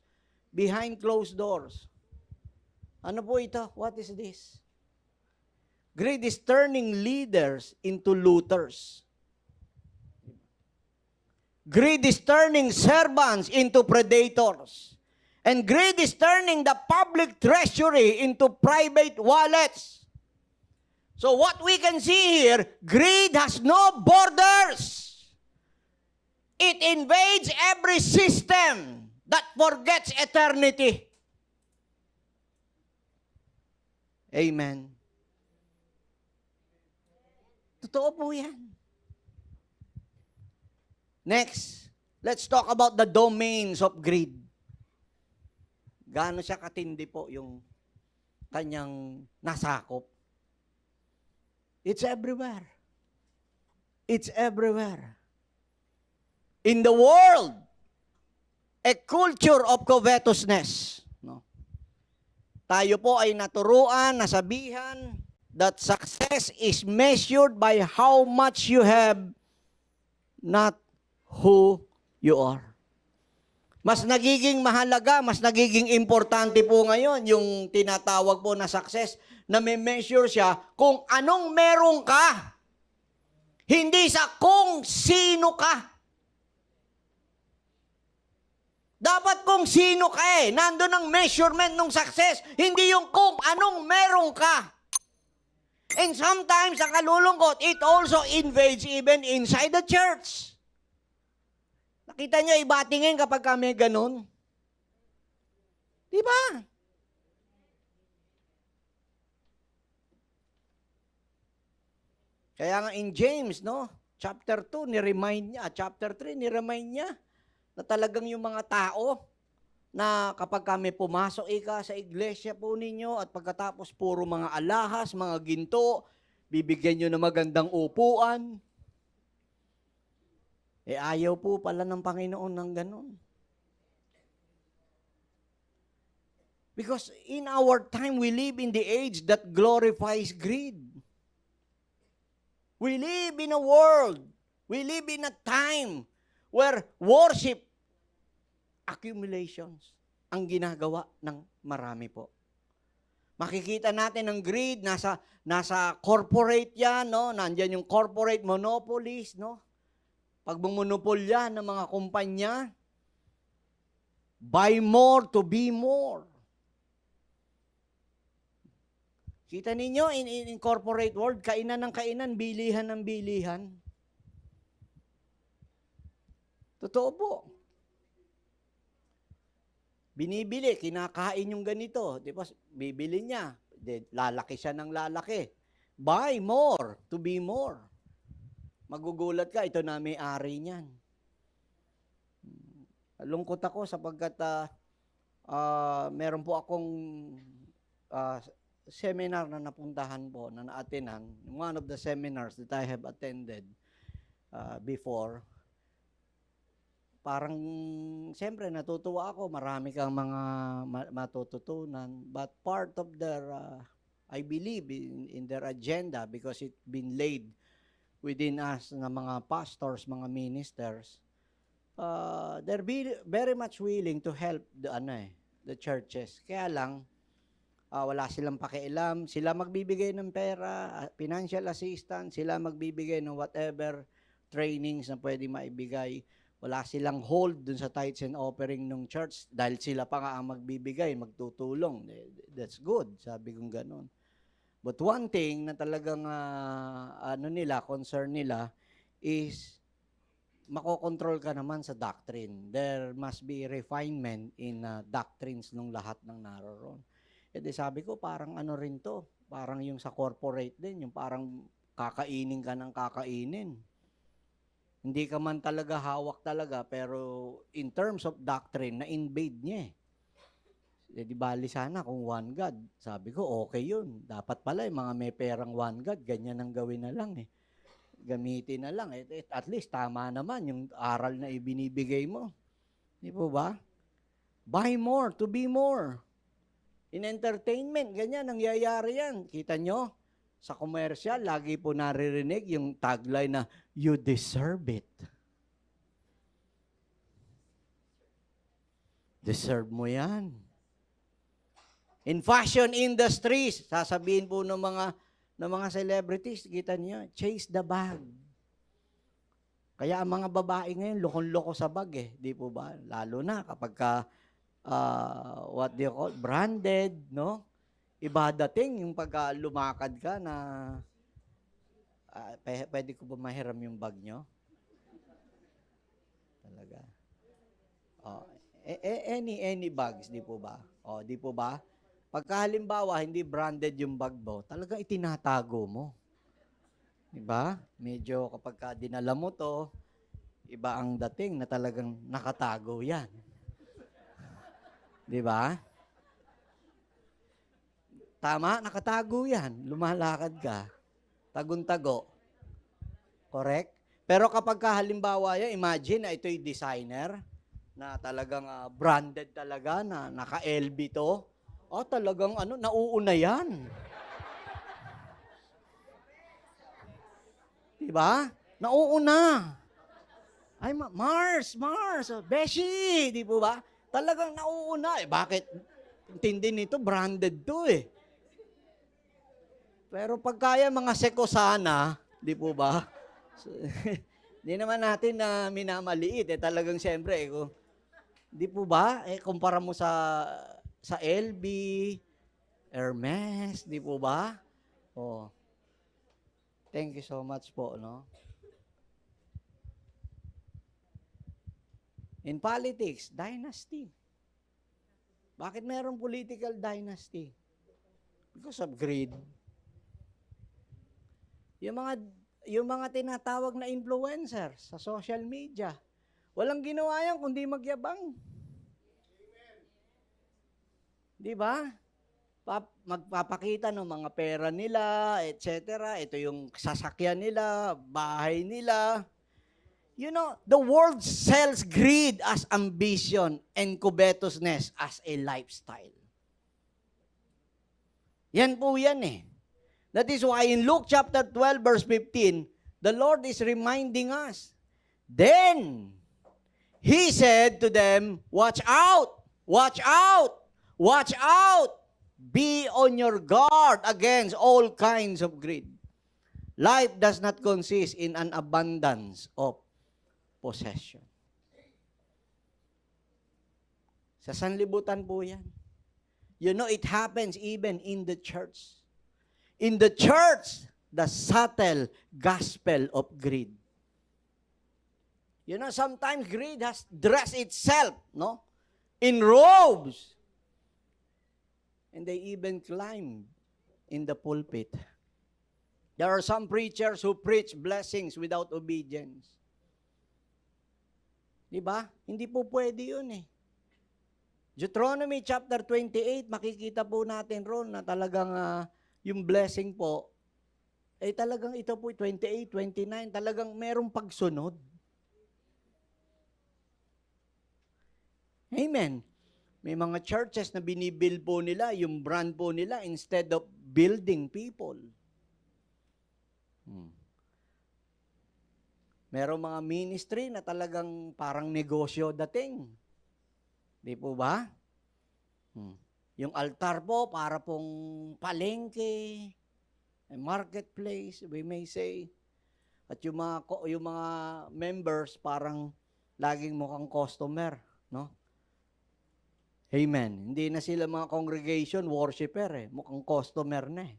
behind closed doors. Ano po ito? What is this? Greed is turning leaders into looters. Greed is turning servants into predators. And greed is turning the public treasury into private wallets. So what we can see here, greed has no borders. It invades every system that forgets eternity. Amen. Totoo po yan. Next, let's talk about the domains of greed. Gaano siya katindi po yung kanyang nasakop. It's everywhere. It's everywhere. In the world, a culture of covetousness. No? Tayo po ay naturuan, nasabihan, that success is measured by how much you have, not who you are. Mas nagiging mahalaga, mas nagiging importante po ngayon yung tinatawag po na success na may measure siya kung anong meron ka. Hindi sa kung sino ka. Dapat kung sino ka eh. Nandun ang measurement ng success. Hindi yung kung anong meron ka. And sometimes, ang kalulungkot, it also invades even inside the church. Nakita nyo, iba tingin kapag kami ganun. Di ba? Kaya nga in James, no? Chapter 2, ni-remind niya. Chapter 3, ni-remind niya na talagang yung mga tao na kapag kami pumasok sa iglesia po ninyo at pagkatapos puro mga alahas, mga ginto, bibigyan nyo na magandang upuan. Ayaw po pala ng Panginoon ng ganun. Because in our time, we live in the age that glorifies greed. We live in a world, we live in a time where worship accumulations ang ginagawa ng marami po. Makikita natin ang greed, nasa corporate yan, no? Nandiyan yung corporate monopolies, no? Pag bumonopolya ng mga kumpanya, buy more to be more. Kita ninyo, in corporate world, kainan ng kainan, bilihan ng bilihan. Totoo po. Binibili, kinakain yung ganito. Di ba? Bibili niya. Lalaki siya ng lalaki. Buy more to be more. Magugulat ka, ito na may-ari niyan. Lungkot ako sapagkat meron po akong seminar na napuntahan po, na na-attendan. One of the seminars that I have attended before, parang, siyempre, natutuwa ako. Marami kang mga matututunan. But part of their, I believe, in their agenda, because it's been laid within us na mga pastors, mga ministers, they're very much willing to help the churches. Kaya lang, wala silang pakialam. Sila magbibigay ng pera, financial assistance, sila magbibigay ng whatever trainings na pwede maibigay. Wala silang hold dun sa tithes and offering ng church dahil sila pa nga ang magbibigay, magtutulong. That's good, sabi kong ganun. But one thing na talagang concern nila is makokontrol ka naman sa doctrine. There must be refinement in doctrines ng lahat ng naroon. E di sabi ko, parang ano rin to, parang yung sa corporate din, yung parang kakainin ka ng kakainin. Hindi ka man talaga hawak talaga, pero in terms of doctrine, na-invade niya eh. E di bali sana kung one God. Sabi ko, okay yun. Dapat pala yung mga may perang one God, ganyan ang gawin na lang eh. Gamitin na lang. At least tama naman yung aral na ibinibigay mo. Di po ba? Buy more to be more. In entertainment, ganyan, nangyayari yan. Kita nyo? Sa commercial, lagi po naririnig yung tagline na, you deserve it. Deserve mo yan. In fashion industries, sasabihin po ng mga celebrities, kita niyo, chase the bag. Kaya ang mga babae ngayon, lokon-loko sa bag eh. Di po ba? Lalo na kapag what do you call, branded, no? Iba dating yung pag lumakad ka na, pwede ko ba mahiram yung bag nyo? Talaga. Any bags, di po ba? Di po ba? Pagka halimbawa, hindi branded yung bag mo, talaga itinatago mo. Diba? Medyo kapag dinala mo to, iba ang dating na talagang nakatago yan. Diba? Tama? Nakatago yan. Lumalakad ka. Tagun-tago. Correct? Pero kapag halimbawa yan, imagine na ito'y designer, na talagang branded talaga, na naka-LB to, talagang nauuna yan. Diba? Nauuna. Ay, Mars! Beshi! Di po ba? Talagang nauuna. Bakit? Intindi nito, branded to eh. Pero pagkaya mga Sekosana, di po ba? Di naman natin na minamaliit. Talagang siyempre, di po ba? Kumpara mo sa LB, Hermes, di po ba? Oh. Thank you so much po, no? In politics, dynasty. Bakit mayroong political dynasty? Because of greed. Yung mga tinatawag na influencers sa social media, walang ginawa yan kundi magyabang. Di ba? Magpapakita ng mga pera nila, etc. Ito yung sasakyan nila, bahay nila. You know, the world sells greed as ambition and covetousness as a lifestyle. Yan po yan eh. That is why in Luke chapter 12 verse 15, the Lord is reminding us. Then, He said to them, watch out, watch out, watch out. Be on your guard against all kinds of greed. Life does not consist in an abundance of possession. Sa sanlibutan po yan. You know, it happens even in the church. In the church, the subtle gospel of greed. You know, sometimes greed has dressed itself, no? In robes. And they even climb in the pulpit. There are some preachers who preach blessings without obedience. Diba? Hindi po pwede yun eh. Deuteronomy chapter 28, makikita po natin ron na talagang yung blessing po, talagang ito po, 28, 29, talagang merong pagsunod. Amen. May mga churches na binibuild po nila, yung brand po nila, instead of building people. Merong mga ministry na talagang parang negosyo dating. Di po ba? Yung altar po, para pong palengke, marketplace, we may say. At yung mga members, parang laging mukhang customer, no? Amen. Hindi na sila mga congregation worshiper eh. Mukhang customer na eh.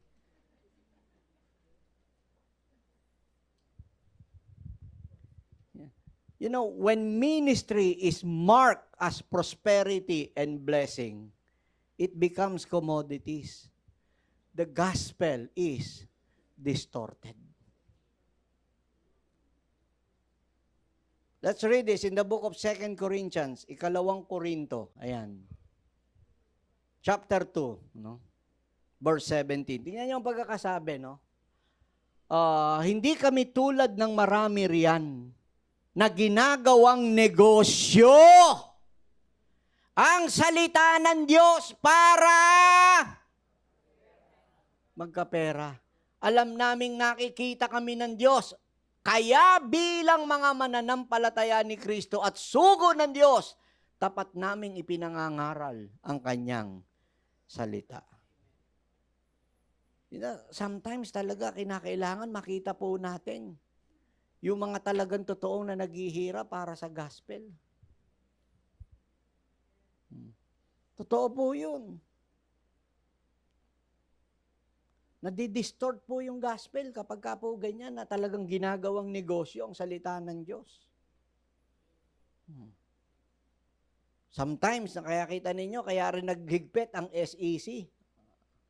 You know, when ministry is marked as prosperity and blessing, it becomes commodities. The gospel is distorted. Let's read this in the book of 2 Corinthians, 2 Korinto. Ayan. Chapter 2, no? Verse 17. Tingnan niyo ang pagkakasabi, no? Hindi kami tulad ng marami riyan na ginagawang negosyo ang salita ng Diyos para magkapera. Alam naming nakikita kami ng Diyos. Kaya bilang mga mananampalataya ni Kristo at sugo ng Diyos, tapat naming ipinangangaral ang kanyang salita. Sometimes talaga kinakailangan makita po natin yung mga talagang totoong na naghihirap para sa gospel. Totoo po yun. Nadidistort po yung gospel kapag ka po ganyan na talagang ginagawang negosyo ang salita ng Diyos. Sometimes, kaya kita ninyo, kaya rin naghigpit ang SEC,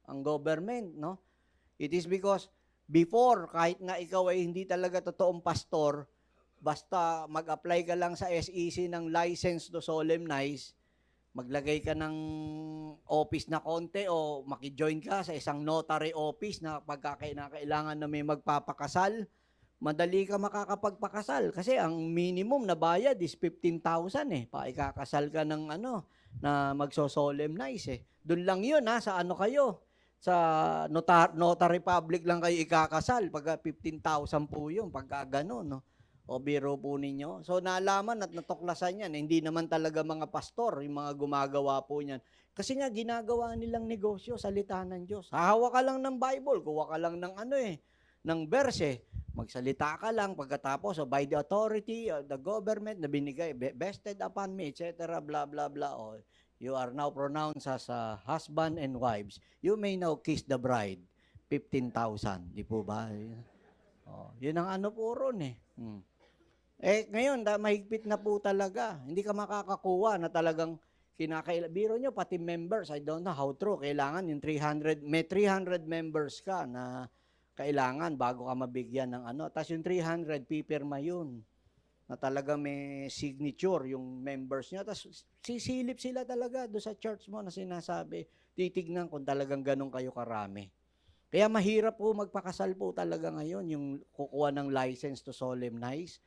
ang government, no? It is because before, kahit na ikaw ay hindi talaga totoong pastor, basta mag-apply ka lang sa SEC ng license to solemnize, maglagay ka ng office na konti o makijoin ka sa isang notary office na pagkakailangan na may magpapakasal, madali ka makakapagpakasal kasi ang minimum na bayad is 15,000 eh. Ikakasal ka ng na magso-solemnize eh. Doon lang yun sa kayo. Sa notary public lang kayo ikakasal pagka 15,000 po yun, pagka gano'n, no? O biro po ninyo. So naalaman at natuklasan yan, hindi naman talaga mga pastor, yung mga gumagawa po niyan. Kasi nga ginagawa nilang negosyo, salita ng Diyos. Hahawa ka lang ng Bible, kuha ka lang ng ng verse. Magsalita ka lang pagkatapos, by the authority of the government na binigay, vested upon me, etc., blah, blah, blah. Oh, you are now pronounced as a husband and wives. You may now kiss the bride. 15,000. Di po ba? Oh, yun ang po ron eh. Ngayon, mahigpit na po talaga. Hindi ka makakakuha na talagang biro nyo, pati members, I don't know how true. Kailangan yung 300 members ka na kailangan bago ka mabigyan ng Tapos yung 300, pipirma yun. Na talaga may signature yung members nyo. Tapos sisilip sila talaga doon sa church mo na sinasabi. Titignan kung talagang ganun kayo karami. Kaya mahirap po magpakasal po talaga ngayon, yung kukuha ng license to solemnize.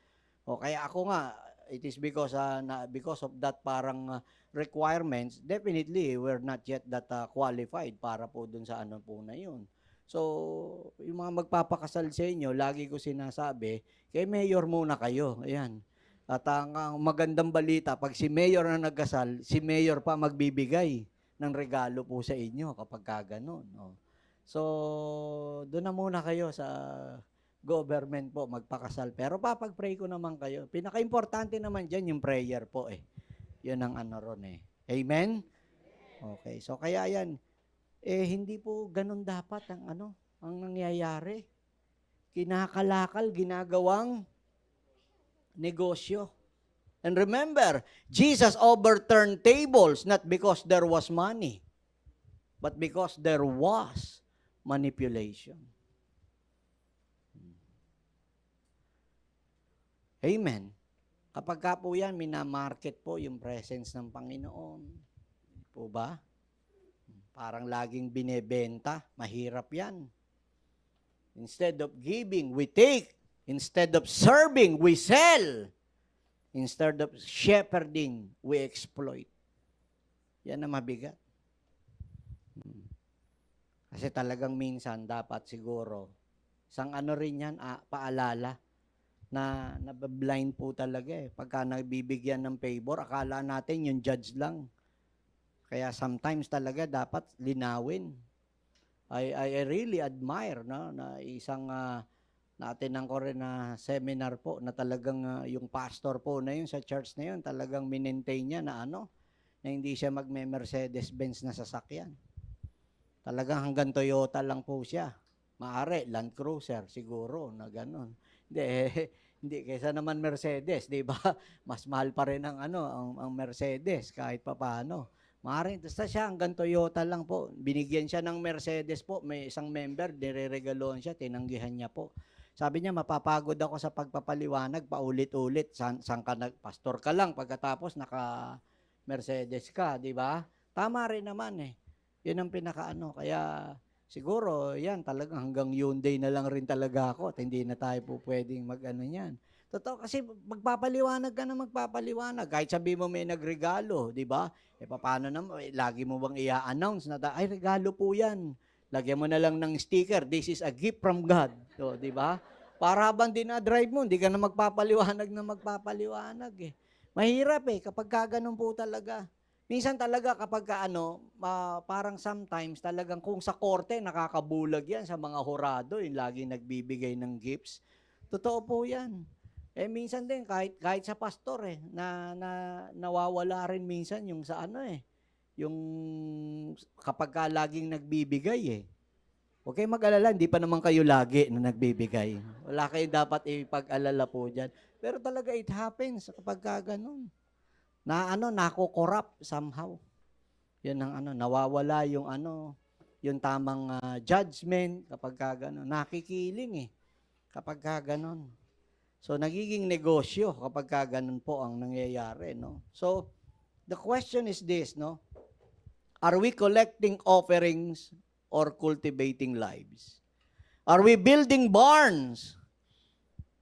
O kaya ako nga, it is because of that parang requirements, definitely we're not yet that qualified para po dun sa po na yun. So, yung mga magpapakasal sa inyo, lagi ko sinasabi, kay mayor muna kayo. Ayan. At ang magandang balita, pag si mayor na nagkasal, si mayor pa magbibigay ng regalo po sa inyo kapag gano'n. No? So, doon na muna kayo sa government po magpakasal. Pero papag-pray ko naman kayo. Pinaka-importante naman dyan yung prayer po eh. Yun ang ron eh. Amen? Okay. So, kaya yan. Hindi po ganun dapat ang ang nangyayari. Kinakalakal, ginagawang negosyo. And remember, Jesus overturned tables not because there was money, but because there was manipulation. Amen. Kapag ka po yan, minamarket po yung presence ng Panginoon. Po ba? Parang laging binebenta. Mahirap yan. Instead of giving, we take. Instead of serving, we sell. Instead of shepherding, we exploit. Yan ang mabigat. Kasi talagang minsan dapat siguro, isang rin yan, paalala, na nabablind po talaga eh. Pagka nagbibigyan ng favor, akala natin yung judge lang. Kaya sometimes talaga dapat linawin. I really admire na isang naatinan ko rin na seminar po na talagang yung pastor po na yun sa church na yun, talagang minentain niya na na hindi siya magme-Mercedes-Benz na sasakyan. Talagang hanggang Toyota lang po siya. Maari, Land Cruiser siguro na gano'n. Hindi kaysa naman Mercedes, 'di ba? Mas mahal pa rin ang ang Mercedes kahit papaano. Maaaring basta siya hanggang Toyota lang po. Binigyan siya ng Mercedes po, may isang member, nireregaloan siya, tinanggihan niya po. Sabi niya, mapapagod ako sa pagpapaliwanag, paulit-ulit. San ka pastor ka lang, pagkatapos naka-Mercedes ka, di ba? Tama rin naman eh. Yun ang Kaya siguro, yan, talagang hanggang Hyundai na lang rin talaga ako at hindi na tayo po pwedeng yan. Totoo, kasi magpapaliwanag ka na magpapaliwanag. Kahit sabi mo may nagregalo, di ba? Paano naman, lagi mo bang i-announce na, ay, regalo po yan. Lagyan mo na lang ng sticker, this is a gift from God. So, di ba? Para habang dinadrive mo, hindi ka na magpapaliwanag eh. Mahirap eh, kapag ganun po talaga. Minsan talaga kapag parang sometimes talagang kung sa korte, nakakabulag yan sa mga horado, yung laging nagbibigay ng gifts. Totoo po yan. Minsan din kahit sa pastor nawawala rin minsan yung sa yung kapag laging nagbibigay Okay, mag-alala, hindi pa naman kayo lagi na nagbibigay. Wala kayo dapat ipag-alala po diyan. Pero talaga it happens kapag ganun. Na nako-corrupt somehow. Yan ang nawawala yung yung tamang judgment kapag ganun. Nakikiling kapag ganun. So, nagiging negosyo kapag ganun po ang nangyayari, no? So, the question is this, no? Are we collecting offerings or cultivating lives? Are we building barns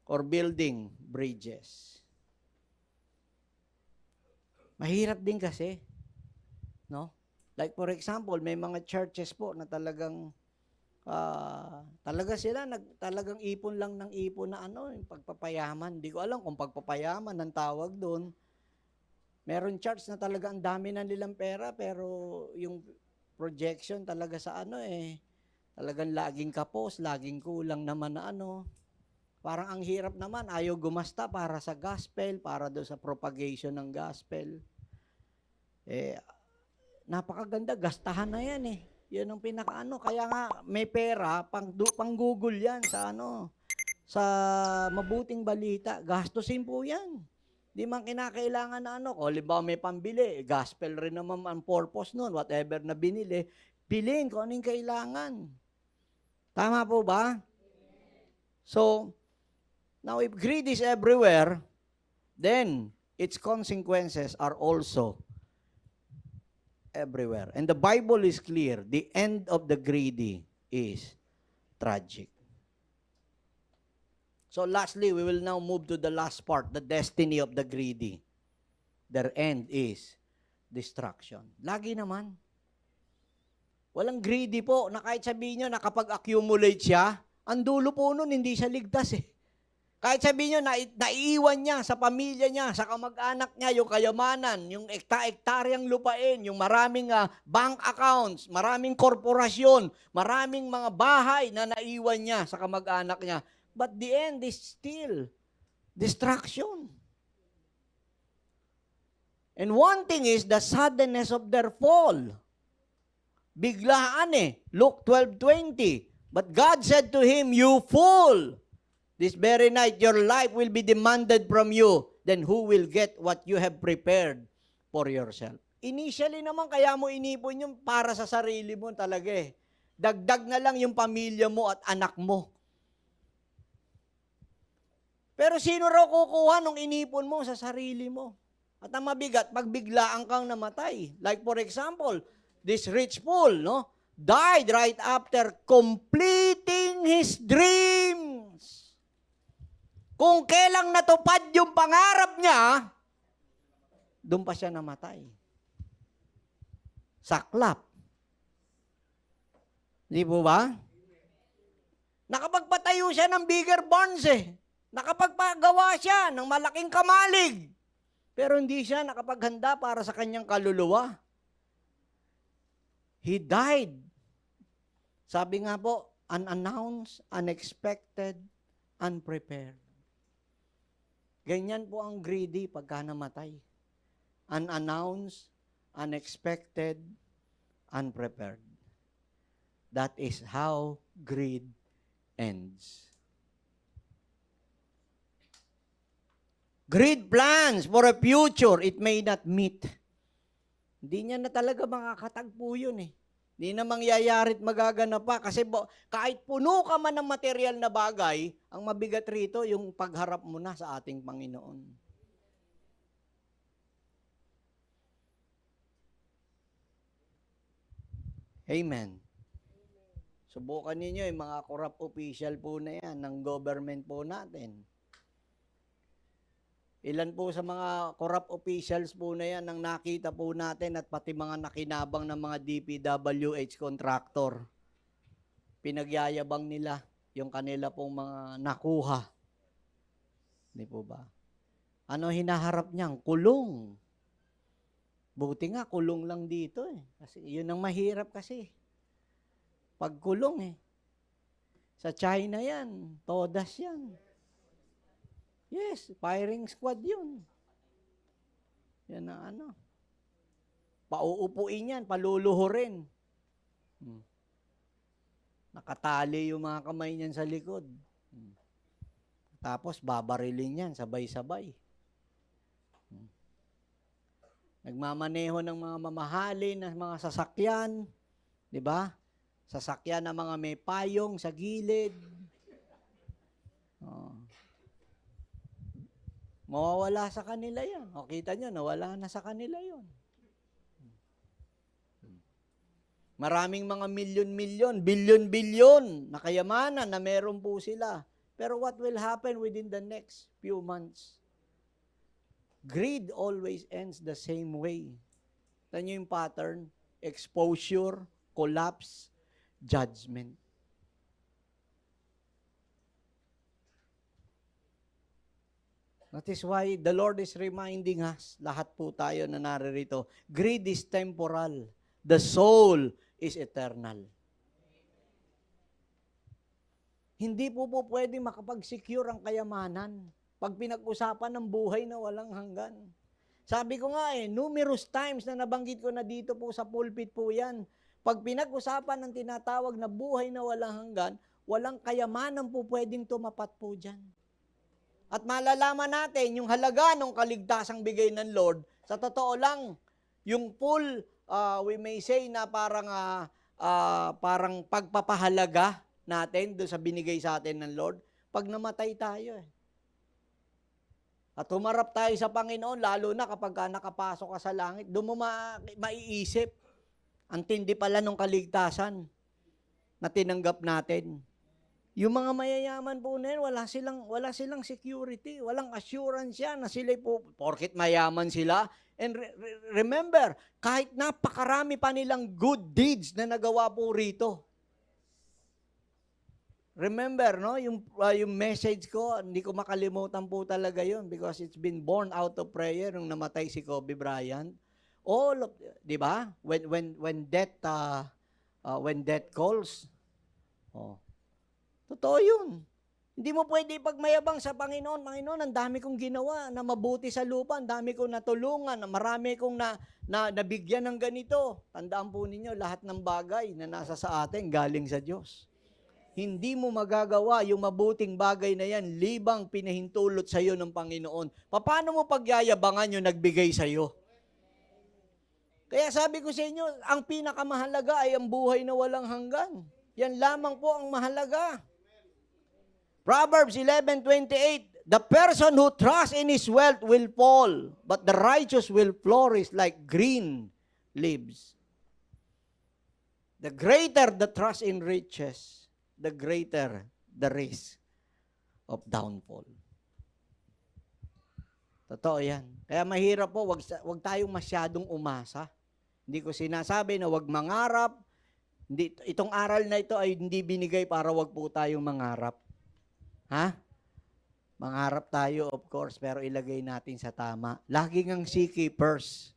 or building bridges? Mahirap din kasi, no? Like for example, may mga churches po na talagang Talaga sila, talagang ipon lang ng ipon na yung pagpapayaman. Hindi ko alam kung pagpapayaman ang tawag doon. Meron charts na talaga ang dami na nilang pera, pero yung projection talaga sa talagang laging kapos, laging kulang naman na Parang ang hirap naman, ayaw gumasta para sa gospel, para doon sa propagation ng gospel. Napakaganda, gastahan na yan Yun ang kaya nga may pera, pang Google yan sa mabuting balita, gastusin po yan. Di man kinakailangan na kung halimbawa may pambili, gospel rin naman ang purpose nun, whatever na binili, bilhin kung anong kailangan. Tama po ba? So, now if greed is everywhere, then its consequences are also everywhere. And the Bible is clear, the end of the greedy is tragic. So lastly, we will now move to the last part, the destiny of the greedy. Their end is destruction. Lagi naman. Walang greedy po na kahit sabihin nyo na kapag accumulate siya, ang dulo po nun, hindi siya ligtas Kahit sabihin nyo na naiiwan niya sa pamilya niya, sa kamag-anak niya, yung kayamanan, yung ektaryang lupain, yung maraming bank accounts, maraming korporasyon, maraming mga bahay na naiwan niya sa kamag-anak niya. But the end is still destruction. And one thing is the suddenness of their fall. Biglaan Luke 12:20. But God said to him, "You fool! This very night your life will be demanded from you. Then who will get what you have prepared for yourself?" Initially naman, kaya mo inipon yung para sa sarili mo talaga Dagdag na lang yung pamilya mo at anak mo. Pero sino raw kukuha nung inipon mo sa sarili mo? At ang mabigat, pag biglaan kang namatay. Like for example, this rich fool, died right after completing his dreams. Kung kailang natupad yung pangarap niya, doon pa siya namatay. Saklap. Di po ba? Nakapagpatayo siya ng bigger barns Nakapagpagawa siya ng malaking kamalig. Pero hindi siya nakapaghanda para sa kanyang kaluluwa. He died. Sabi nga po, unannounced, unexpected, unprepared. Ganyan po ang greedy pagka namatay. Unannounced, unexpected, unprepared. That is how greed ends. Greed plans for a future it may not meet. Hindi niya na talaga makakatagpo yun Hindi na mangyayari't magaganap pa. Kasi kahit puno ka man ng material na bagay, ang mabigat rito yung pagharap mo na sa ating Panginoon. Amen. Subukan ninyo yung mga corrupt official po na yan, ng government po natin. Ilan po sa mga corrupt officials po na yan ang nakita po natin at pati mga nakinabang ng mga DPWH contractor. Pinagyayabang nila yung kanila pong mga nakuha. Hindi po ba? Ano hinaharap niyang? Kulong. Buti nga, kulong lang dito Kasi yun ang mahirap kasi. Pagkulong Sa China yan, todas yan. Yes, firing squad yun. Yan ang pauupuin yan, paluluhurin. Nakatali yung mga kamay niyan sa likod. Tapos babarilin yan, sabay-sabay. Nagmamaneho ng mga mamahalin na mga sasakyan. Di ba? Sasakyan na mga may payong sa gilid. Mawawala sa kanila yan. O, kita nyo, nawala na sa kanila yon. Maraming mga milyon-milyon, bilyon-bilyon na kayamanan na meron po sila. Pero what will happen within the next few months? Greed always ends the same way. Tignan nyo yung pattern, exposure, collapse, judgment. That is why the Lord is reminding us, lahat po tayo na naririto, greed is temporal. The soul is eternal. Hindi po pwede makapag-secure ang kayamanan pag pinag-usapan ng buhay na walang hanggan. Sabi ko nga numerous times na nabanggit ko na dito po sa pulpit po yan. Pag pinag-usapan ng tinatawag na buhay na walang hanggan, walang kayamanan po pwedeng tumapat po dyan. At malalaman natin yung halaga ng kaligtasang bigay ng Lord. Sa totoo lang, yung full, we may say na parang pagpapahalaga natin doon sa binigay sa atin ng Lord, pag namatay tayo At humarap tayo sa Panginoon, lalo na kapag nakapasok ka sa langit, doon mo maiisip. Ang tindi pala ng kaligtasan na tinanggap natin. Yung mga mayayaman po na yun, wala silang security, walang assurance yan na sila po, porket mayaman sila. And remember, kahit napakarami pa nilang good deeds na nagawa po rito. Remember, no, yung message ko, hindi ko makalimutan po talaga yun because it's been born out of prayer nung namatay si Kobe Bryant. All of, di ba? When death calls. Totoo yun. Hindi mo pwede ipagmayabang sa Panginoon. Panginoon, ang dami kong ginawa na mabuti sa lupa, ang dami kong natulungan, marami kong nabigyan ng ganito. Tandaan po ninyo, lahat ng bagay na nasa sa atin, galing sa Diyos. Hindi mo magagawa yung mabuting bagay na yan, libang pinahintulot sa iyo ng Panginoon. Paano mo pagyayabangan yung nagbigay sa iyo? Kaya sabi ko sa inyo, ang pinakamahalaga ay ang buhay na walang hanggan. Yan lamang po ang mahalaga. Proverbs 11:28, the person who trusts in his wealth will fall, but the righteous will flourish like green leaves. The greater the trust in riches, the greater the risk of downfall. Totoo yan. Kaya mahirap po, wag tayong masyadong umasa. Hindi ko sinasabi na wag mangarap. Itong aral na ito ay hindi binigay para wag po tayong mangarap. Mangarap tayo, of course, pero ilagay natin sa tama. Lagi ngang seek ye first.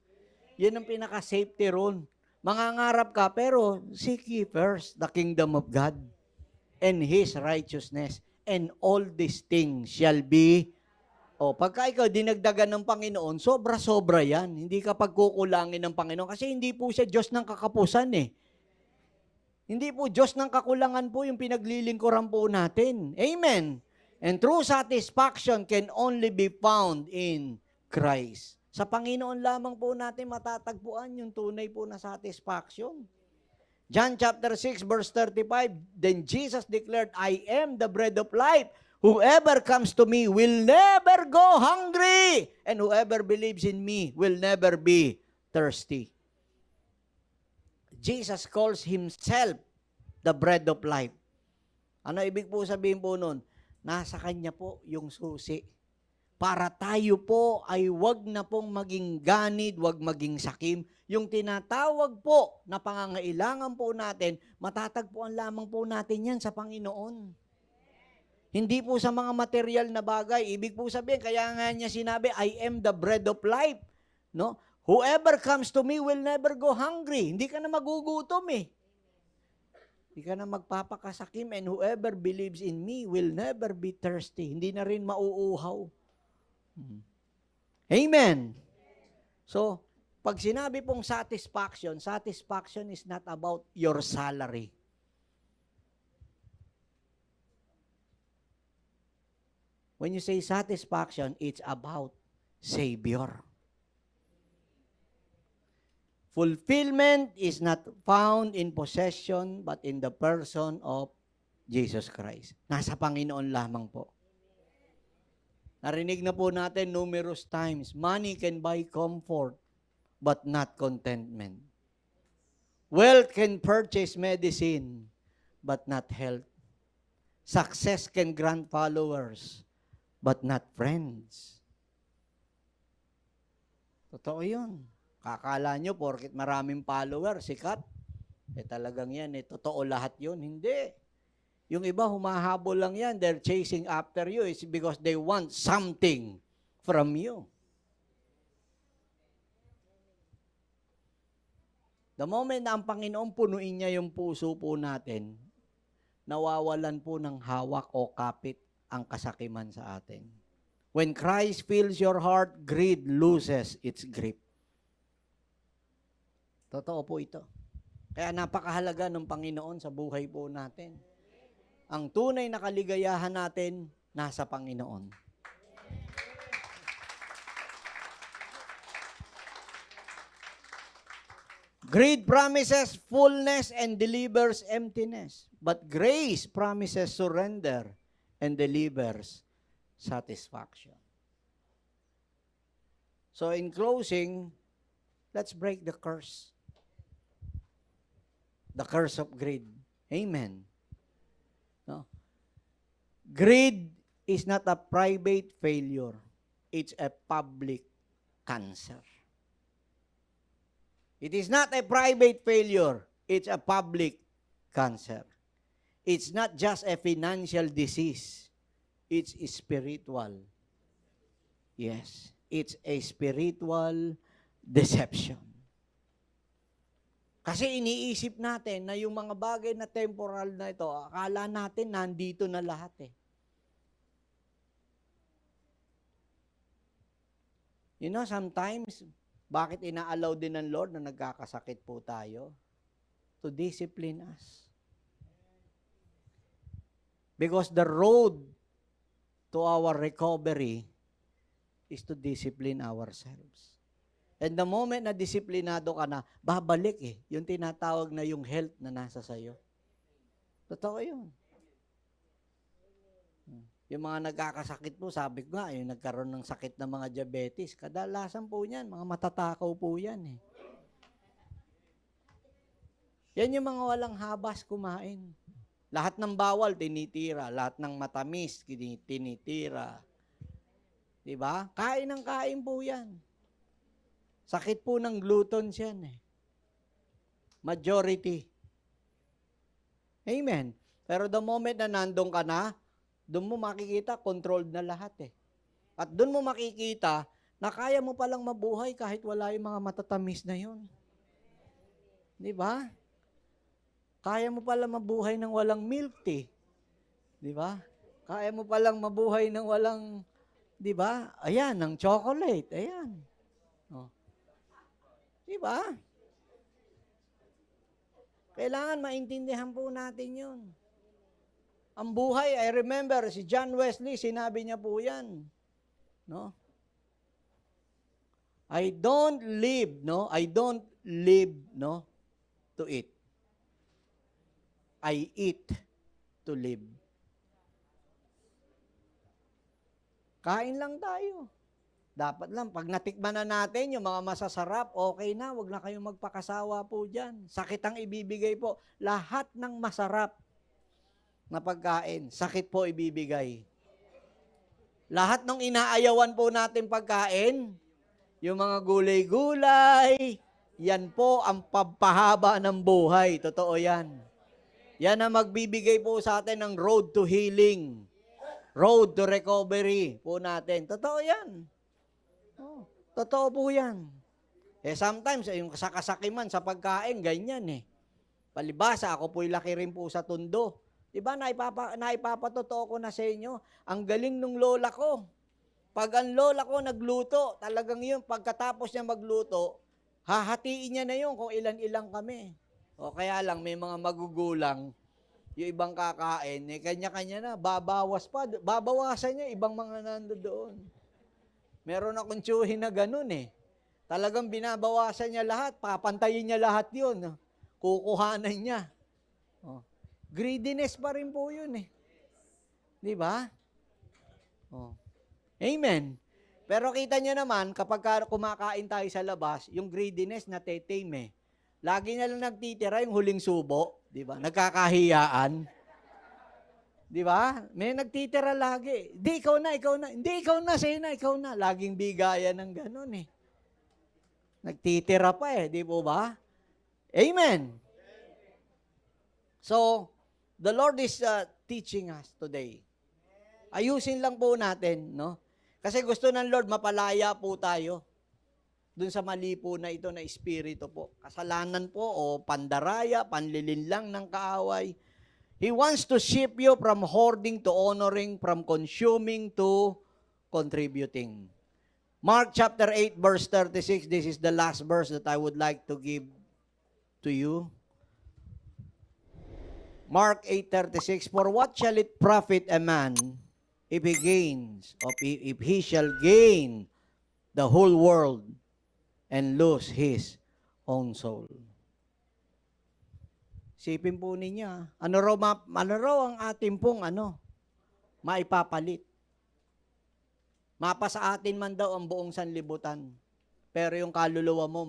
Yan ang pinaka-safety rule. Mangangarap ka, pero seek ye first the kingdom of God and His righteousness, and all these things shall be. Pagka ikaw dinagdagan ng Panginoon, sobra-sobra yan. Hindi ka pagkukulangin ng Panginoon kasi hindi po siya Diyos ng kakapusan Hindi po Diyos ng kakulangan po yung pinaglilingkuran po natin. Amen. And true satisfaction can only be found in Christ. Sa Panginoon lamang po natin matatagpuan yung tunay po na satisfaction. John chapter 6 verse 35, then Jesus declared, I am the bread of life. Whoever comes to me will never go hungry, and whoever believes in me will never be thirsty. Jesus calls Himself the bread of life. Ano ibig po sabihin po nun? Nasa Kanya po yung susi. Para tayo po ay wag na pong maging ganid, wag maging sakim. Yung tinatawag po na pangangailangan po natin, matatagpuan lamang po natin yan sa Panginoon. Hindi po sa mga material na bagay. Ibig po sabihin, kaya nga niya sinabi, I am the bread of life. No? Whoever comes to me will never go hungry. Hindi ka na magugutom Hindi ka na magpapakasakim, and whoever believes in me will never be thirsty. Hindi na rin mauuhaw. Amen. So, pag sinabi pong satisfaction, satisfaction is not about your salary. When you say satisfaction, it's about Savior. Fulfillment is not found in possession, but in the person of Jesus Christ. Nasa Panginoon lamang po. Narinig na po natin numerous times, money can buy comfort, but not contentment. Wealth can purchase medicine, but not health. Success can grant followers, but not friends. Totoo yun. Kakala nyo, porket maraming follower, sikat. Talagang yan, totoo lahat yun. Hindi. Yung iba, humahabol lang yan. They're chasing after you. It's because they want something from you. The moment na ang Panginoon punuin niya yung puso po natin, nawawalan po ng hawak o kapit ang kasakiman sa atin. When Christ fills your heart, greed loses its grip. Totoo po ito. Kaya napakahalaga ng Panginoon sa buhay po natin. Ang tunay na kaligayahan natin, nasa Panginoon. Greed promises fullness and delivers emptiness. But grace promises surrender and delivers satisfaction. So in closing, let's break the curse. The curse of greed. Amen. No? Greed is not a private failure. It's a public cancer. It is not a private failure. It's a public cancer. It's not just a financial disease. It's spiritual. Yes. It's a spiritual deception. Kasi iniisip natin na yung mga bagay na temporal na ito, akala natin nandito na lahat eh. You know, sometimes, bakit ina-allow din ng Lord na nagkakasakit po tayo? To discipline us. Because the road to our recovery is to discipline ourselves. And the moment na disiplinado ka na, babalik eh. Yung tinatawag na yung health na nasa sayo. Totoo yun. Yung mga nagkakasakit po, sabi ko nga, yung nagkaroon ng sakit ng mga diabetes, kadalasan po yan, mga matatakaw po yan eh. Yan yung mga walang habas kumain. Lahat ng bawal, tinitira. Lahat ng matamis, tinitira. Diba? Kain ng kain po yan. Sakit po ng gluten yan eh. Majority. Amen. Pero the moment na nandun ka na, doon mo makikita, controlled na lahat eh. At doon mo makikita na kaya mo palang mabuhay kahit wala yung mga matatamis na yun. Di ba? Kaya mo palang mabuhay ng walang milk tea. Di ba? Kaya mo palang mabuhay ng walang, di ba? Ayan, ng chocolate. Ayan. Oh. Di ba? Kailangan maintindihan po natin yun. Ang buhay, I remember, si John Wesley, sinabi niya po yan. No? I don't live, to eat. I eat to live. Kain lang tayo. Dapat lang, pag natikman na natin yung mga masasarap, okay na, wag na kayong magpakasawa po dyan. Sakit ang ibibigay po. Lahat ng masarap na pagkain, sakit po ibibigay. Lahat ng inaayawan po natin pagkain, yung mga gulay-gulay, yan po ang pampahaba ng buhay. Totoo yan. Yan ang magbibigay po sa atin ng road to healing, road to recovery po natin. Totoo yan. Oh, totoo po yan. Sometimes, yung sa kasakiman, sa pagkain, ganyan eh. Palibasa, ako po'y laki rin po sa Tondo. Diba, naipapatotoo ko na sa inyo, ang galing nung lola ko. Pag ang lola ko nagluto, talagang yun, pagkatapos niya magluto, hahatiin niya na yun kung ilan-ilang kami. O kaya lang, may mga magugulang, yung ibang kakain, kanya-kanya na, babawasan niya, ibang mga nandoon. Meron akong tiyuhin na ganun eh. Talagang binabawasan niya lahat, papantayin niya lahat yun. Kukuhanan niya. O. Greediness pa rin po yun eh. Di ba? Oh. Amen. Pero kita nyo naman, kapag kumakain tayo sa labas, yung greediness natetame eh. Lagi na lang nagtitira yung huling subo. Di ba? Nagkakahiyaan. Di ba? May nagtitira lagi. Di, ikaw na. Hindi, ikaw na, ikaw na. Laging bigayan ng ganun eh. Nagtitira pa eh. Di po ba? Amen. So, the Lord is teaching us today. Ayusin lang po natin, no? Kasi gusto ng Lord, mapalaya po tayo dun sa mali po na ito na espiritu po. Kasalanan po o pandaraya, panlilinlang ng kaaway. He wants to shift you from hoarding to honoring, from consuming to contributing. Mark chapter 8 verse 36, this is the last verse that I would like to give to you. Mark 8:36, for what shall it profit a man if he gains, or if he shall gain the whole world and lose his own soul? Sipin po niya, ano raw ang ating pong maipapalit? Mapa sa atin man daw ang buong sanlibutan, pero yung kaluluwa mo,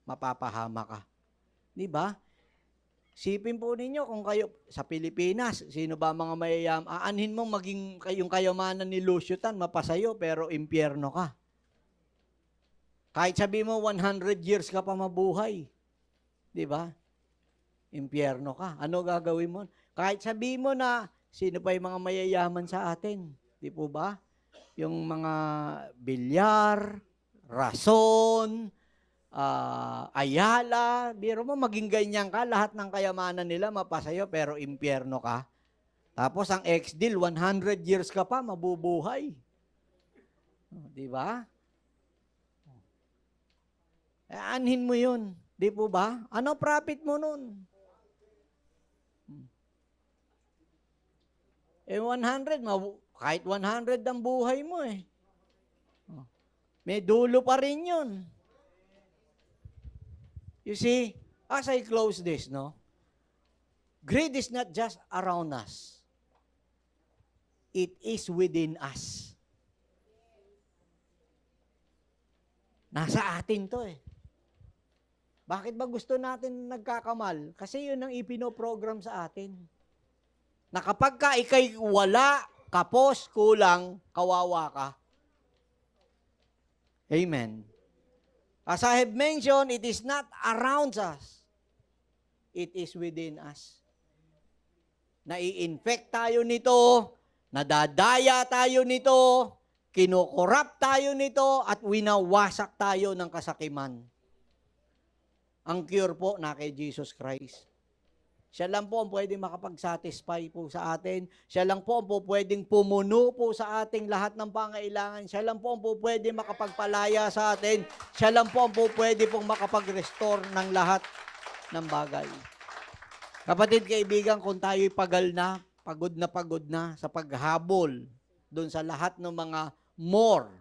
mapapahama ka. Di ba? Sipin po ninyo kung kayo, sa Pilipinas, sino ba mga mayayam, aanhin mong maging yung kayamanan ni Lucio Tan, mapasayo, pero impyerno ka. Kahit sabi mo, 100 years ka pa mabuhay. Di ba? Impyerno ka. Ano gagawin mo? Kahit sabi mo na, sino pa yung mga mayayaman sa atin? Di po ba? Yung mga bilyar, rason, Ayala, biro mo, maging ganyan ka, lahat ng kayamanan nila mapasayo, pero impyerno ka. Tapos ang ex-deal, 100 years ka pa, mabubuhay. Di ba? Anhin mo yun. Di po ba? Ano profit mo nun? 100, kahit 100 ang buhay mo eh. May dulo pa rin yun. You see, as I close this, no? Greed is not just around us. It is within us. Nasa atin to eh. Bakit ba gusto natin nagkakamal? Kasi yun ang ipinoprogram sa atin. Na kapag ka ikay wala, kapos, kulang, kawawa ka. Amen. As I have mentioned, it is not around us. It is within us. Nai-infect tayo nito, nadadaya tayo nito, kinukorap tayo nito, at winawasak tayo ng kasakiman. Ang cure po na kay Jesus Christ. Siya lang po ang pwedeng makapag-satisfy po sa atin. Siya lang po ang pwedeng pumuno po sa ating lahat ng pangailangan. Siya lang po ang pwedeng makapagpalaya sa atin. Siya lang po ang pwede pong makapag-restore ng lahat ng bagay. Kapatid, kaibigan, kung tayo'y pagod na sa paghabol doon sa lahat ng mga more.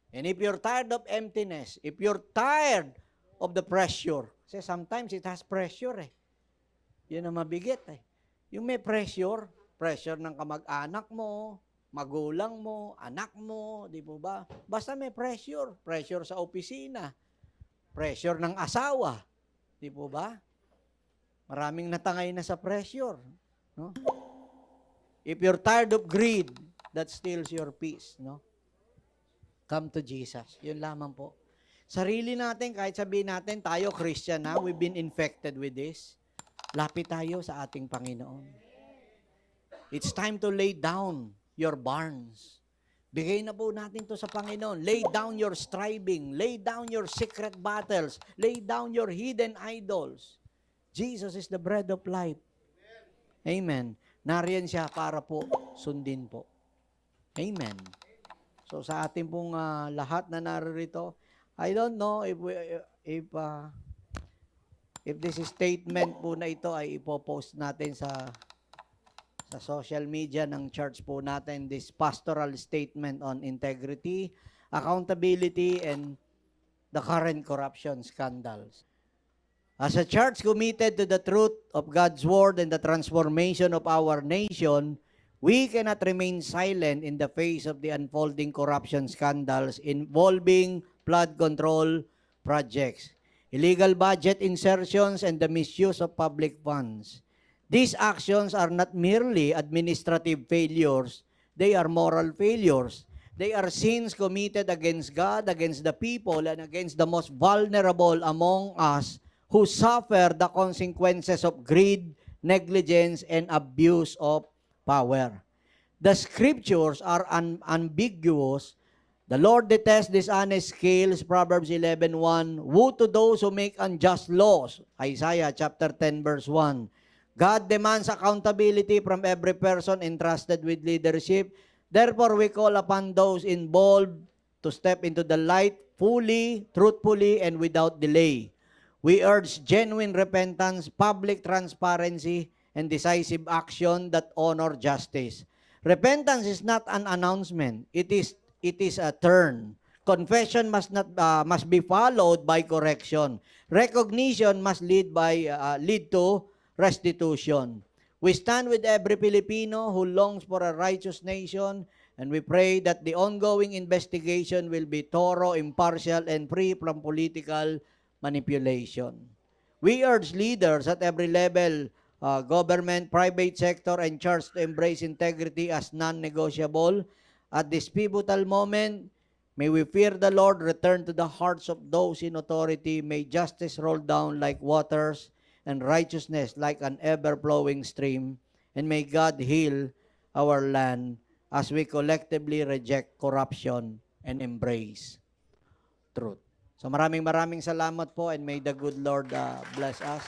And if you're tired of emptiness, if you're tired of the pressure, kasi sometimes it has pressure eh. Yun ang mabigat eh. Yung may pressure ng kamag-anak mo, magulang mo, anak mo, di po ba? Basta may pressure sa opisina, pressure ng asawa, di po ba? Maraming natangay na sa pressure. No? If you're tired of greed, that steals your peace. No? Come to Jesus. Yun lamang po. Sarili natin, kahit sabihin natin, tayo Christian na, we've been infected with this. Lapit tayo sa ating Panginoon. It's time to lay down your barns. Bigay na po natin to sa Panginoon. Lay down your striving. Lay down your secret battles. Lay down your hidden idols. Jesus is the bread of life. Amen. Nariyan siya para po sundin po. Amen. So sa ating pong lahat na naririto, I don't know if this statement po na ito ay ipopost natin sa social media ng church po natin, this pastoral statement on integrity, accountability, and the current corruption scandals. As a church committed to the truth of God's word and the transformation of our nation, we cannot remain silent in the face of the unfolding corruption scandals involving flood control projects, illegal budget insertions, and the misuse of public funds. These actions are not merely administrative failures, they are moral failures. They are sins committed against God, against the people, and against the most vulnerable among us who suffer the consequences of greed, negligence, and abuse of power. The scriptures are unambiguous. The Lord detests dishonest scales, Proverbs 11:1. Woe to those who make unjust laws, Isaiah chapter 10 verse 1. God demands accountability from every person entrusted with leadership. Therefore, we call upon those involved to step into the light fully, truthfully, and without delay. We urge genuine repentance, public transparency, and decisive action that honor justice. Repentance is not an announcement. It is a turn. Confession must be followed by correction. Recognition must lead to restitution. We stand with every Filipino who longs for a righteous nation, and we pray that the ongoing investigation will be thorough, impartial, and free from political manipulation. We urge leaders at every level, government, private sector, and church to embrace integrity as non-negotiable. At this pivotal moment, may we fear the Lord, return to the hearts of those in authority. May justice roll down like waters and righteousness like an ever-flowing stream. And may God heal our land as we collectively reject corruption and embrace truth. So maraming salamat po, and may the good Lord bless us.